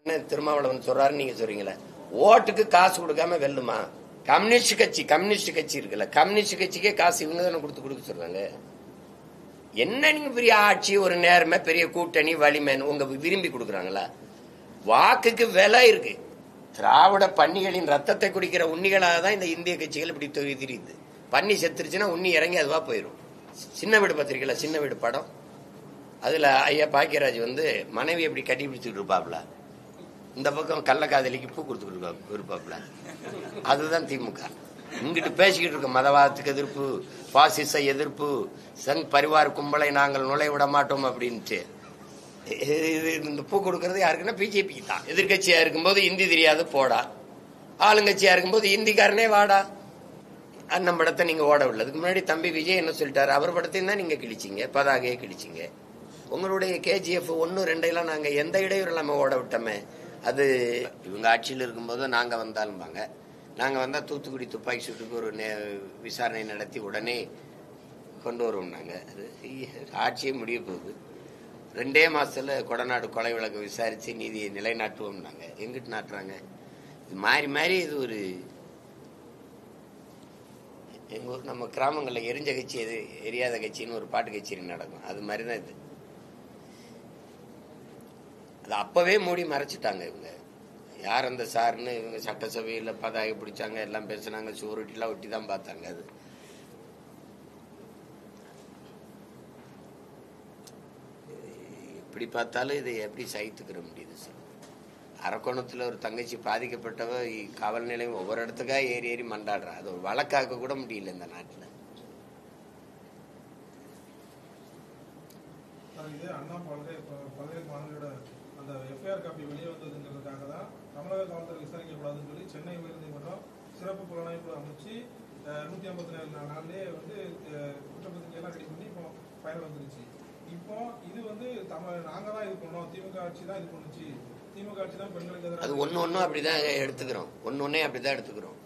திருமாவளவன் சொல்றாரு, நீங்க சொல்றீங்களே ஓட்டுக்கு காசு கொடுக்காம வெல்லுமா? கம்யூனிஸ்ட் கட்சி இருக்குல்ல, கம்யூனிஸ்ட் கட்சிக்கே காசு இவங்க தானே கொடுக்க சொல்றாங்க. என்ன நீங்க பெரிய ஆட்சி, ஒரு நேர்மை, பெரிய கூட்டணி, வலிமைன்னு உங்க விரும்பி கொடுக்குறாங்களா? வாக்குக்கு விலை இருக்கு. திராவிட பன்னிகளின் ரத்தத்தை குடிக்கிற உண்ணிகளாக தான் இந்த இந்திய கட்சிகள் இப்படி தெரியுது. பன்னி செத்துருச்சுன்னா உண்ணி இறங்கி அதுவா போயிடும். சின்ன வீடு பத்திரிக்கையில சின்ன வீடு படம், அதுல ஐயா பாக்கியராஜ் மனைவி எப்படி கட்டி பிடிச்சிட்டு இருப்பாப்ல, இந்த பக்கம் கள்ளக்காதலிக்கு பூ கொடுத்துட்டு இருப்பாப்ல. அதுதான் திமுக. இங்கிட்டு பேசிக்கிட்டு இருக்க மதவாதத்துக்கு எதிர்ப்பு, பாசிச எதிர்ப்பு, சங் பரிவார் கும்பலை நாங்கள் நுழைய விட மாட்டோம் அப்படின்ட்டு இந்த பூ கொடுக்கறது யாருக்குன்னா பிஜேபிக்கு தான். எதிர்கட்சியா இருக்கும்போது இந்தி தெரியாது போடா, ஆளுங்கட்சியா இருக்கும்போது இந்திக்காரனே வாடா, அண்ணன் படத்தை நீங்க ஓடவில்லை. அதுக்கு முன்னாடி தம்பி விஜய் என்ன சொல்லிட்டாரு, அவர் படத்தையும் தான் நீங்க கிழிச்சிங்க, பதாகையை கிழிச்சிங்க. உங்களுடைய KGF 1, 2 நாங்க எந்த இடையூறு இல்லாம ஓட விட்டோமே. அது இவங்க ஆட்சியில் இருக்கும்போது நாங்க வந்தாலும்பாங்க, நாங்க வந்தா தூத்துக்குடி துப்பாக்கி சூட்டுக்கு ஒரு விசாரணை நடத்தி உடனே கொண்டு வருவோம். நாங்க அது ஆட்சியே முடிய போகுது. 2 மாசத்துல கொடநாடு கொலை வழக்கு விசாரிச்சு நீதியை நிலைநாட்டுவோம். நாங்க எங்கிட்டு நாட்டுறாங்க? இது மாறி மாறி இது ஒரு எங்க ஊர் நம்ம கிராமங்களில் எரிஞ்ச கட்சி எது எரியாத கட்சின்னு ஒரு பாட்டு கச்சேரி நடக்கும். அது மாதிரிதான் இது. அது அப்பவே மூடி மறைச்சிட்டாங்க இவங்க. யார் அந்த சார்னு இவங்க சட்டசபையில் பதாகை பிடிச்சாங்க, எல்லாம் பேசினாங்க, சூரிட்டிலாம் ஒட்டி தான் பார்த்தாங்க. அது எப்படி பார்த்தாலும் இதை எப்படி சகித்துக்கிற முடியுது சார்? அரக்கோணத்தில் ஒரு தங்கச்சி பாதிக்கப்பட்டவ காவல் நிலையம் ஒவ்வொரு இடத்துக்கா ஏறி ஏறி மண்டாடுறா. அது ஒரு வழக்காக்க கூட முடியல இந்த நாட்டில். அந்த எஃப்ஐஆர் காப்பி வெளியே வந்ததுங்கிறதுக்காக தான் தமிழக காவல்துறை விசாரிக்கப்படாதுன்னு சொல்லி சென்னை உயர்நீதிமன்றம் சிறப்பு புலனாய்வு அமைச்சு 154 நாள்லயே குற்றப்பத்திரிகையெல்லாம் ரெடி பண்ணி இப்போ ஃபைனல் வந்துருச்சு. இப்போ இது நாங்க தான் இது பண்ணோம், திமுக ஆட்சி தான் இது பண்ணுச்சு, திமுக ஆட்சி தான் பெண்களுக்கு எதிராக. அது ஒன்னும் அப்படிதான் எடுத்துக்கிறோம், ஒன்னொன்னே அப்படிதான் எடுத்துக்கிறோம்.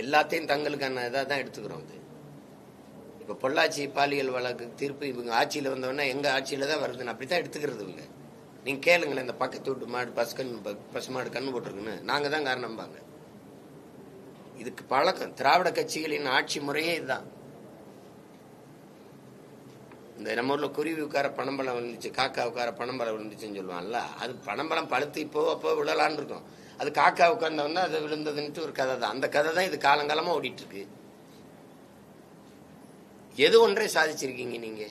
எல்லாத்தையும் தங்களுக்கான இதாக தான் எடுத்துக்கிறோம். அது இப்ப பொள்ளாச்சி பாலியல் வழக்கு தீர்ப்பு இவங்க ஆட்சியில வந்தவொடனே எங்க ஆட்சியில தான் வருதுன்னு அப்படித்தான் எடுத்துக்கிறது இவங்க. நீங்க கேளுங்களேன், இந்த பக்கத்து வீட்டு மாடு பசுமாடு கண்ணு போட்டிருக்குன்னு நாங்க தான் காரணம்பாங்க. இதுக்கு பழக்கம். திராவிட கட்சிகளின் ஆட்சி முறையே இதுதான். இந்த நம்ம ஊர்ல குருவி உட்கார பணம்பழம் விழுந்துச்சு, காக்கா உட்கார பணம்பழம் விழுந்துச்சுன்னு சொல்லுவாங்கல்ல, அது பணம்பழம் பழுத்து இப்போ அப்போ விழலான்னு இருக்கும். அது காக்கா உட்கார்ந்தவொன்னா அது விழுந்ததுன்ட்டு ஒரு கதை தான். அந்த கதை தான் இது காலங்காலமா ஓடிட்டு இருக்கு. எது ஒன்றை சாதிச்சிருக்கீங்க நீங்க?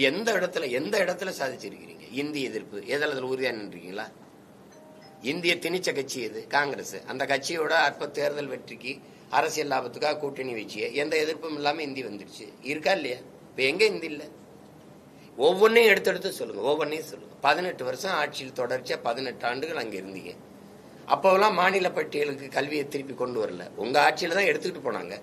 எந்த இடத்துல சாதிச்சிருக்கீங்க? இந்திய எதிர்ப்பு எதில் உறுதியா நின்றீங்களா? இந்திய திணிச்ச கட்சி எது? காங்கிரஸ். அந்த கட்சியோட அற்ப தேர்தல் வெற்றிக்கு அரசியல் லாபத்துக்காக கூட்டணி வச்சு எந்த எதிர்ப்பும் இல்லாம இந்தி வந்துருச்சு. இருக்கா இல்லையா? இப்ப எங்க இந்தி இல்ல? ஒவ்வொன்னையும் எடுத்து சொல்லுங்க, ஒவ்வொன்னையும் சொல்லுங்க. 18 வருஷம் ஆட்சியில் தொடர்ச்சியா 18 ஆண்டுகள் அங்க இருந்தீங்க. அப்பவெல்லாம் மாநில பட்டியலுக்கு கல்வியை திருப்பி கொண்டு வரல, உங்க ஆட்சியில தான் எடுத்துக்கிட்டு போனாங்க.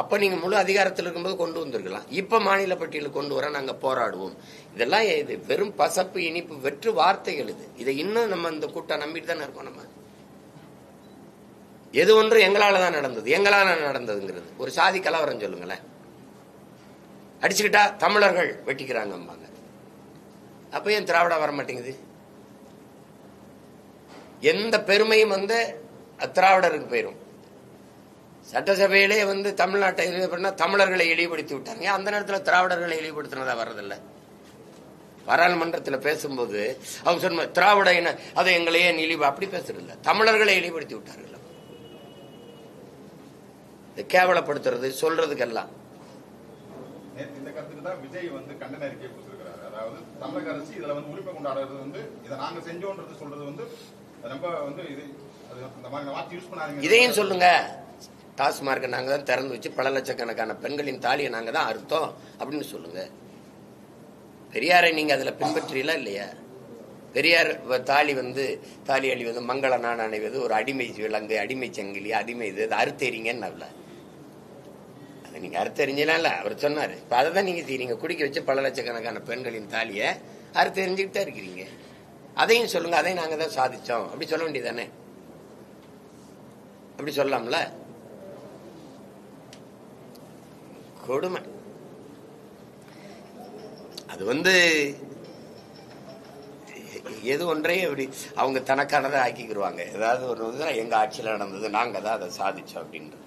அப்ப நீங்க முழு அதிகாரத்தில் இருக்கும்போது கொண்டு வந்திருக்கலாம். இப்ப மாநில பட்டியலுக்கு கொண்டு வர நாங்க போராடுவோம். இதெல்லாம் இது வெறும் பசப்பு இனிப்பு வெற்று வார்த்தைகள். இதை இன்னும் நம்ம இந்த கூட்டம் நம்பிட்டு தானே இருக்கோம். நம்ம எது ஒன்று எங்களால தான் நடந்ததுங்கிறது ஒரு சாதி கலவரம் சொல்லுங்களேன். அடிச்சுக்கிட்டா தமிழர்கள் வெட்டிக்கிறாங்க. அப்ப ஏன் திராவிட வர மாட்டேங்குது? எந்த பெருமையும் திராவிடருக்கு போயிரும். சட்டசபையிலே தமிழ்நாட்டை தமிழர்களை இழிவுபடுத்தி விட்டாங்க. அந்த நேரத்தில் திராவிடர்களை இழிவுபடுத்தினதா வர்றதில்லை. பாராளுமன்றத்தில் பேசும்போது அவங்க சொன்ன திராவிட அதை எங்களையே இழிவு அப்படி பேசுறதில்ல, தமிழர்களை இழிவுபடுத்தி விட்டார்கள். கேவலப்படுத்துறது சொல்றதுக்கெல்லாம் இந்த கருத்துக்கு தான் விஜய் கண்டன அறிக்கை கொடுத்திருக்கிறார். அதாவது தமிழக அரசு இதுல உரிமை கொண்டாடுறது இதை நாங்க செஞ்சோன்றது சொல்றது ரொம்ப இது அந்த மாதிரி வார்த்தை யூஸ் பண்ணாதீங்க. இதையும் சொல்லுங்க. டாஸ்மார்க்கை நாங்க தான் திறந்து வச்சு பல லட்சக்கணக்கான பெண்களின் தாலியை நாங்க தான் அறுத்தோம் அப்படின்னு சொல்லுங்க. பெரியாரை நீங்க அதுல பின்பற்றீங்களா இல்லையா? பெரியார் தாலி தாலி அழிவது, மங்கள நாடு அணைவது, ஒரு அடிமை விலங்கு, அடிமை சங்கிலி, அடிமை இது அறுத்தெறிங்கன்னு அதை நீங்க அறுத்தெறிஞ்சல அவர் சொன்னாரு. இப்ப அதை தான் நீங்க செய்றீங்க. குடிக்க வச்சு பல லட்சக்கணக்கான பெண்களின் தாலியை அறுத்தெறிஞ்சுக்கிட்டே இருக்கிறீங்க. அதையும் சொல்லுங்க, அதையும் நாங்க தான் சாதிச்சோம் அப்படி சொல்ல வேண்டியதானே? அப்படி சொல்லலாம்ல? கொடுமை. அது எது ஒன்றையும் இப்படி அவங்க தனக்கானதை ஆக்கிக்கிடுவாங்க. ஏதாவது ஒரு எங்க ஆட்சியில் நடந்தது, நாங்க தான் அதை சாதிச்சோம் அப்படின்றது.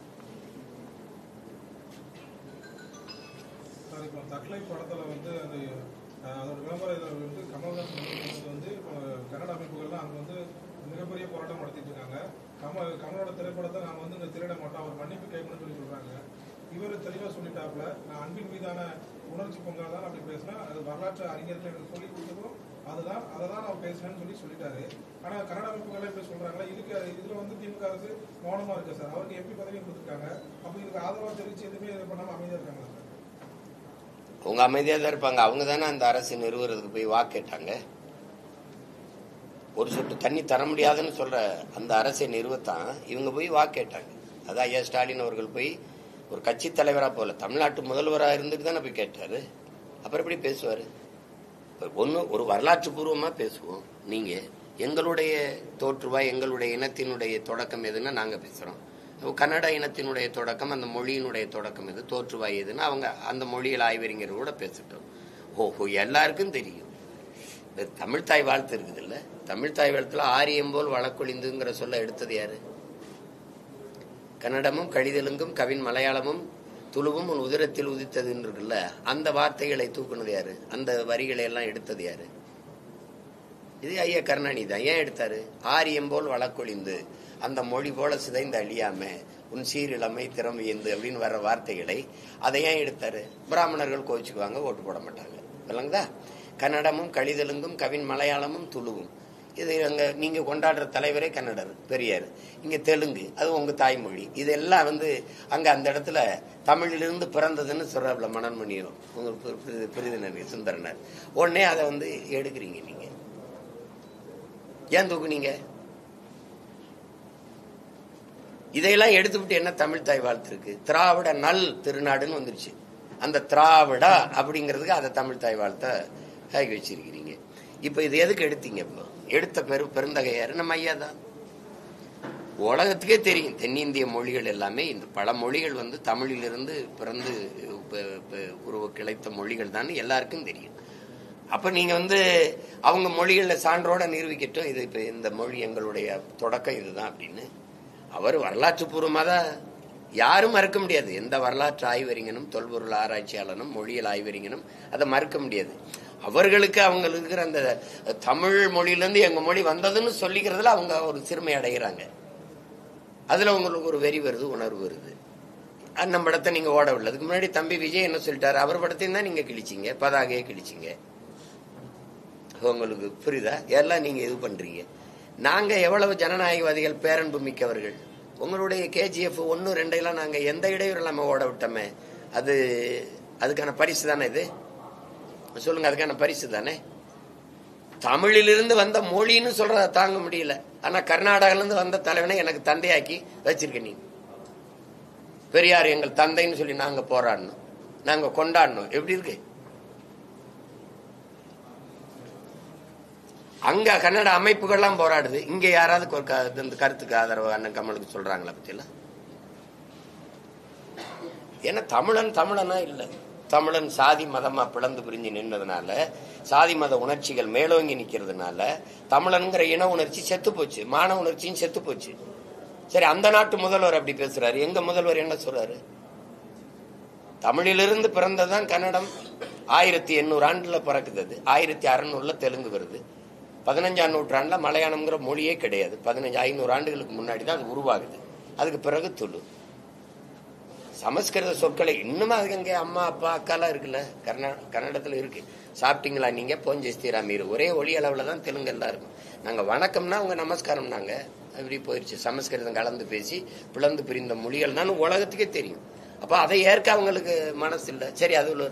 தக்லை படத்துல வந்து அதோட விளம்பர வந்து கமல்ஹாசன் வந்து கன்னட அமைப்புகள்லாம் அங்க வந்து மிகப்பெரிய போராட்டம் நடத்திட்டு இருக்காங்க. கமலோட திரைப்படத்தை நாங்க வந்து இந்த திரையிட மாட்டோம், அவர் மன்னிப்பு கேட்கணும்னு சொல்லி சொல்றாங்க. இவர் தெளிவா சொல்லிட்டாப்ல, நான் அன்பின் மீதான உணர்ச்சி பொங்கல் தான் அப்படி பேசினேன், அது வரலாற்று அறிஞர்கள் எனக்கு சொல்லி கொடுத்ததும் அதை தான் நான் பேசுறேன்னு சொல்லிட்டாரு. ஆனா கன்னட அமைப்புகளே இப்படி சொல்றாங்களா, இதுல வந்து திமுக அரசு மௌனமா இருக்கு சார். அவருக்கு எம்பி பதவியும் கொடுத்துருக்காங்க, அப்ப இதுக்கு ஆதரவா தெரிவிச்சு எதுவுமே இது பண்ணாம அமைதியா இருக்காங்க சார். அவங்க அமைதியா தான் இருப்பாங்க. அவங்க தானே அந்த அரசு நிறுவுறதுக்கு போய் வாக்கு கேட்டாங்க. ஒரு சொட்டு தண்ணி தர முடியாதுன்னு சொல்ற அந்த அரசை நிறுவத்தான் இவங்க போய் வாக்கு கேட்டாங்க. அதான் ஐயா ஸ்டாலின் அவர்கள் போய் ஒரு கட்சி தலைவரா போல தமிழ்நாட்டு முதல்வரா இருந்துட்டு தானே போய் கேட்டாரு. அப்புறம் எப்படி பேசுவாரு? ஒரு வரலாற்று பூர்வமா பேசுவோம். நீங்க எங்களுடைய தோற்றுவா, எங்களுடைய இனத்தினுடைய தொடக்கம் எதுன்னா நாங்க பேசுறோம். கன்னட இனத்தினுடைய தொடக்கம், அந்த மொழியினுடைய தொடக்கம் எது, தோற்றுவாய் எதுன்னா அவங்க அந்த மொழியில் ஆய்வறிஞர் கூட பேசிட்டோம். ஓஹோ, எல்லாருக்கும் தெரியும். தமிழ்தாய் வாழ்த்து இருக்குது இல்ல, தமிழ்தாய் வாழ்த்துல ஆரியம் போல் வழக்கொழிந்துங்கிற சொல்ல எடுத்தது யாரு? கன்னடமும் கழிதெலுங்கும் கவின் மலையாளமும் துளுவும் உன் உதிரத்தில் உதித்ததுன்னு இருக்குல்ல, அந்த வார்த்தைகளை தூக்குனது யாரு? அந்த வரிகளை எல்லாம் எடுத்தது யாரு? இது ஐயா கருணாநிதி தான். ஏன் எடுத்தாரு? ஆரியம் போல் வழக்கொழிந்து, அந்த மொழி போல சிதைந்து அழியாம உன் சீரிழமை திறமையந்து அப்படின்னு வர்ற வார்த்தைகளை அதை ஏன் எடுத்தாரு? பிராமணர்கள் கோவிச்சுக்குவாங்க, ஓட்டு போட மாட்டாங்க. இல்லைங்களா? கன்னடமும் கழிதெலுங்கும் கவின் மலையாளமும் துளுவும், இது அங்க நீங்க கொண்டாடுற தலைவரே கன்னடர் பெரியார், இங்க தெலுங்கு, அது உங்க தாய்மொழி. இதெல்லாம் வந்து அங்க அந்த இடத்துல தமிழிலிருந்து பிறந்ததுன்னு சொல்றாப்ல மனோன்மணியும் உங்க பிரிதினர் சுந்தரனர். உடனே அதை வந்து எடுக்கிறீங்க. நீங்க ஏன் தூக்குனீங்க? இதையெல்லாம் எடுத்துவிட்டு என்ன தமிழ் தாய் வாழ்த்து இருக்கு? திராவிட நல் திருநாடுன்னு வந்துருச்சு. அந்த திராவிடா அப்படிங்கிறதுக்கு அதை தமிழ் தாய் வாழ்த்த காய்கி வச்சிருக்கிறீங்க. இப்ப இது எதுக்கு எடுத்தீங்க? இப்போ எடுத்த பெருந்தகையாரு நம்ம ஐயா தான். உலகத்துக்கே தெரியும் தென்னிந்திய மொழிகள் எல்லாமே, இந்த பல மொழிகள் வந்து தமிழிலிருந்து பிறந்து உருவ கிளைத்த மொழிகள் தான் எல்லாருக்கும் தெரியும். அப்ப நீங்க வந்து அவங்க மொழிகள்ல சான்றோட நிரூபிக்கட்டும், இது இப்ப இந்த மொழி எங்களுடைய தொடக்கம் இதுதான் அப்படின்னு. அவர் வரலாற்று பூர்வமா தான், யாரும் மறுக்க முடியாது. எந்த வரலாற்று ஆய்வறிஞனும் தொல்பொருள் ஆராய்ச்சியாளனும் மொழியியல் ஆய்வறிஞனும் அதை மறுக்க முடியாது. அவர்களுக்கு அவங்களுக்கு இருக்கிற அந்த தமிழ் மொழியிலிருந்து எங்க மொழி வந்ததுன்னு சொல்லிக்கிறதுல அவங்க ஒரு சிறுமை அடைகிறாங்க. அதுல உங்களுக்கு ஒரு வெறி வருது, உணர்வு வருது. நம்ம படத்தை நீங்க ஓட விடல. அதுக்கு முன்னாடி தம்பி விஜய் என்ன சொல்லிட்டாரு? அவர் படத்தையும் தான் நீங்க கிழிச்சிங்க, பதாகையே கிழிச்சிங்க. உங்களுக்கு புரியுதா? எல்லாம் நீங்க இது பண்றீங்க. நாங்க எவ்வளவு ஜனநாயகவாதிகள், பேரன்பு மிக்கவர்கள். உங்களுடைய KGF 1, 2 நாங்க எந்த இடையூறு இல்லாம ஓட விட்டோமே, அதுக்கான பரிசு தானே இது? சொல்லுங்க, அதுக்கான பரிசு தானே? தமிழிலிருந்து வந்த மொழின்னு சொல்றத தாங்க முடியல. ஆனா கர்நாடகால இருந்து வந்த தலைவனை எனக்கு தந்தையாக்கி வச்சிருக்க நீ. பெரியார் எங்கள் தந்தைன்னு சொல்லி நாங்க போராடணும், நாங்க கொண்டாடணும். எப்படி இருக்கு? அங்க கன்னட அமைப்புகள்லாம் போராடுது, இங்க யாராவது இந்த கருத்துக்கு ஆதரவு அண்ணன் கமலுக்கு சொல்றாங்களா பத்தியெல்லாம்? ஏன்னா தமிழனா இல்ல, தமிழன் சாதி மதமா பிளந்து பிரிஞ்சு நின்றதுனால, சாதி மத உணர்ச்சிகள் மேலோங்கி நிக்கிறதுனால தமிழன்கிற இன உணர்ச்சி செத்து போச்சு, மான உணர்ச்சியும் செத்து போச்சு. சரி, அந்த நாட்டு முதல்வர் அப்படி பேசுறாரு. எங்க முதல்வர் என்ன சொல்றாரு? தமிழிலிருந்து பிறந்ததான் கன்னடம். 1800 ஆண்டுல பிறக்குது. அது 1600 தெலுங்கு வருது. 15ஆம் நூற்றாண்டுல மலையாளம்ங்கிற மொழியே கிடையாது. 500 ஆண்டுகளுக்கு முன்னாடி தான் அது உருவாகுது. அதுக்கு பிறகு துளு. சமஸ்கிருத சொற்களை இன்னும் அதுக்கு அங்கே அம்மா அப்பா அக்காலாம் இருக்குல்ல, கன்னடத்துல இருக்கு. சாப்பிட்டீங்களா நீங்க, போஞ்சஸ்தீரா மீறு, ஒரே ஒளி அளவுல தான் தெலுங்கு எல்லாம் இருக்கும். நாங்க வணக்கம்னா அவங்க நமஸ்காரம், நாங்க அப்படி போயிருச்சு. சமஸ்கிருதம் கலந்து பேசி பிளந்து பிரிந்த மொழிகள் தான் உலகத்துக்கே தெரியும். அப்ப அதை ஏற்க அவங்களுக்கு மனசு இல்லை. சரி, அது ஒரு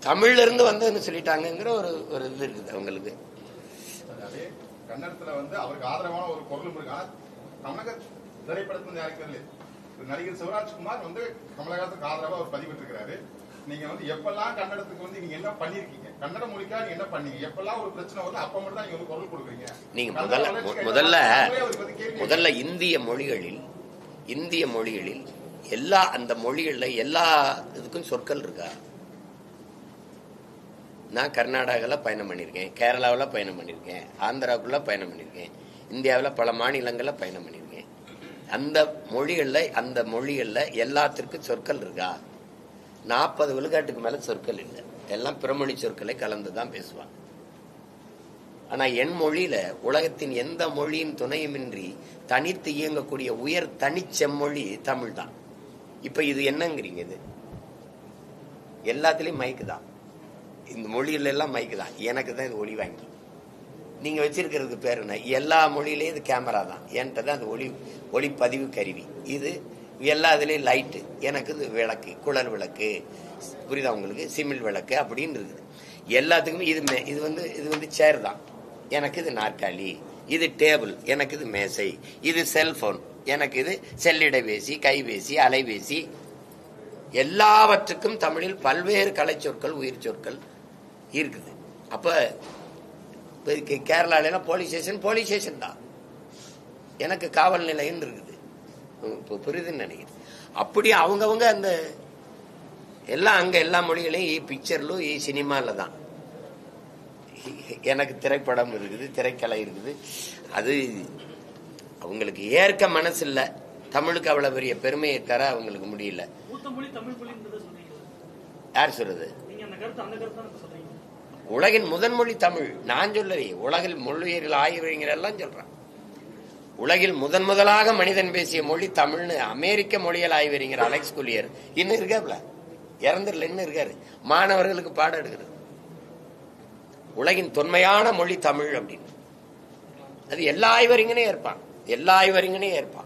தமிழ்ல இருந்து வந்ததுன்னு சொல்லிட்டாங்கிற ஒரு இது இருக்குது அவங்களுக்கு. கன்னடத்துல வந்து அவருக்கு ஆதரவான ஒரு பொருளும் இருக்கா? தமிழக திரைப்படத்துல யாருக்கு நடிகர் சிவராஜ்குமார் வந்து கமலஹாசனுக்கு ஆதரவா அவர் பதிவிட்டிருக்கிறாரு. நீங்க வந்து எப்பெல்லாம் கன்னடத்துக்கு வந்து நீங்க என்ன பண்ணிருக்கீங்க, கன்னட மொழிக்கா நீங்க என்ன பண்ணீங்க, எப்பெல்லாம் ஒரு பிரச்சனை வருது அப்ப மட்டும் தான் நீங்க ஒரு குரல் கொடுக்குறீங்க. நீங்க முதல்ல இந்திய மொழிகளில் எல்லா அந்த மொழிகள்ல எல்லா இதுக்கும் சொற்கள் இருக்கா? நான் கர்நாடகாவில் பயணம் பண்ணியிருக்கேன், கேரளாவில் பயணம் பண்ணியிருக்கேன், ஆந்திராவுக்குள்ள பயணம் பண்ணியிருக்கேன், இந்தியாவில் பல மாநிலங்களில் பயணம் பண்ணியிருக்கேன். அந்த மொழிகளில் எல்லாத்திற்கும் சொற்கள் இருக்கா? 40 விழுக்காட்டுக்கு மேல சொற்கள் இல்லை. எல்லாம் பிறமொழி சொற்களை கலந்து தான் பேசுவாங்க. ஆனா என் மொழியில உலகத்தின் எந்த மொழியின் துணையுமின்றி தனித்து இயங்கக்கூடிய உயர் தனிச்செம்மொழி தமிழ் தான். இப்ப இது என்னங்கிறீங்க? இது எல்லாத்துலயும் மைக்கு தான். இந்த மொழியில எல்லாம் மைக்கு தான். எனக்கு தான் இது ஒளி வாங்கி. நீங்க வச்சிருக்கிறதுக்கு பேர் என்ன? எல்லா மொழியிலயும் இது கேமரா தான். என்கிட்ட தான் அது ஒளிப்பதிவு கருவி. இது எல்லா இதுலயும் லைட்டு. எனக்கு இது விளக்கு, குழல் விளக்கு, புரியுதா உங்களுக்கு? சிமிழ் விளக்கு அப்படின்னு இருக்குது. எல்லாத்துக்குமே இது வந்து சேர் தான். எனக்கு இது நாற்காலி, இது டேபிள், எனக்கு இது மேசை, இது செல்போன், எனக்கு இது செல்லிடைபேசி, கைபேசி, அலைபேசி. எல்லாவற்றுக்கும் தமிழில் பல்வேறு கலை சொற்கள், உயிர் சொற்கள் இருக்குது. அப்ப கேரளால போலீஸ் ஸ்டேஷன் தான், எனக்கு காவல் நிலையம் இருக்குது. புரியுதுன்னு நினைக்கிறேன். அப்படி அவங்கவுங்க அந்த எல்லாம் அங்க எல்லா மொழிகளையும் பிக்சர்லும் சினிமால தான். எனக்கு திரைப்படம் இருக்குது, திரைக்கலை இருக்குது. அது அவங்களுக்கு ஏற்க மனசு இல்ல. தமிழுக்கு அவ்வளவு பெரிய பெருமையை தர அவங்களுக்கு முடியல. யார் சொல்றது? உலகின் முதன்மொழி தமிழ். நான் சொல்லலையே, உலகில் மொழியியல் ஆய்வறிஞர் எல்லாம் சொல்றான். உலகில் முதலாக மனிதன் பேசிய மொழி தமிழ்னு அமெரிக்க மொழியியல் ஆய்வறிஞர் அலெக்ஸ் குலியர் இன்னும் இருக்காப்ல, இறந்துடல, இன்னும் இருக்காரு. மாணவர்களுக்கு பாடம் எடுக்கிறது. உலகின் தொன்மையான மொழி தமிழ் அப்படின்னு. அது எல்லா ஆய்வறிஞனே ஏற்பான், எல்லா ஆய்வறிஞனே ஏற்பான்.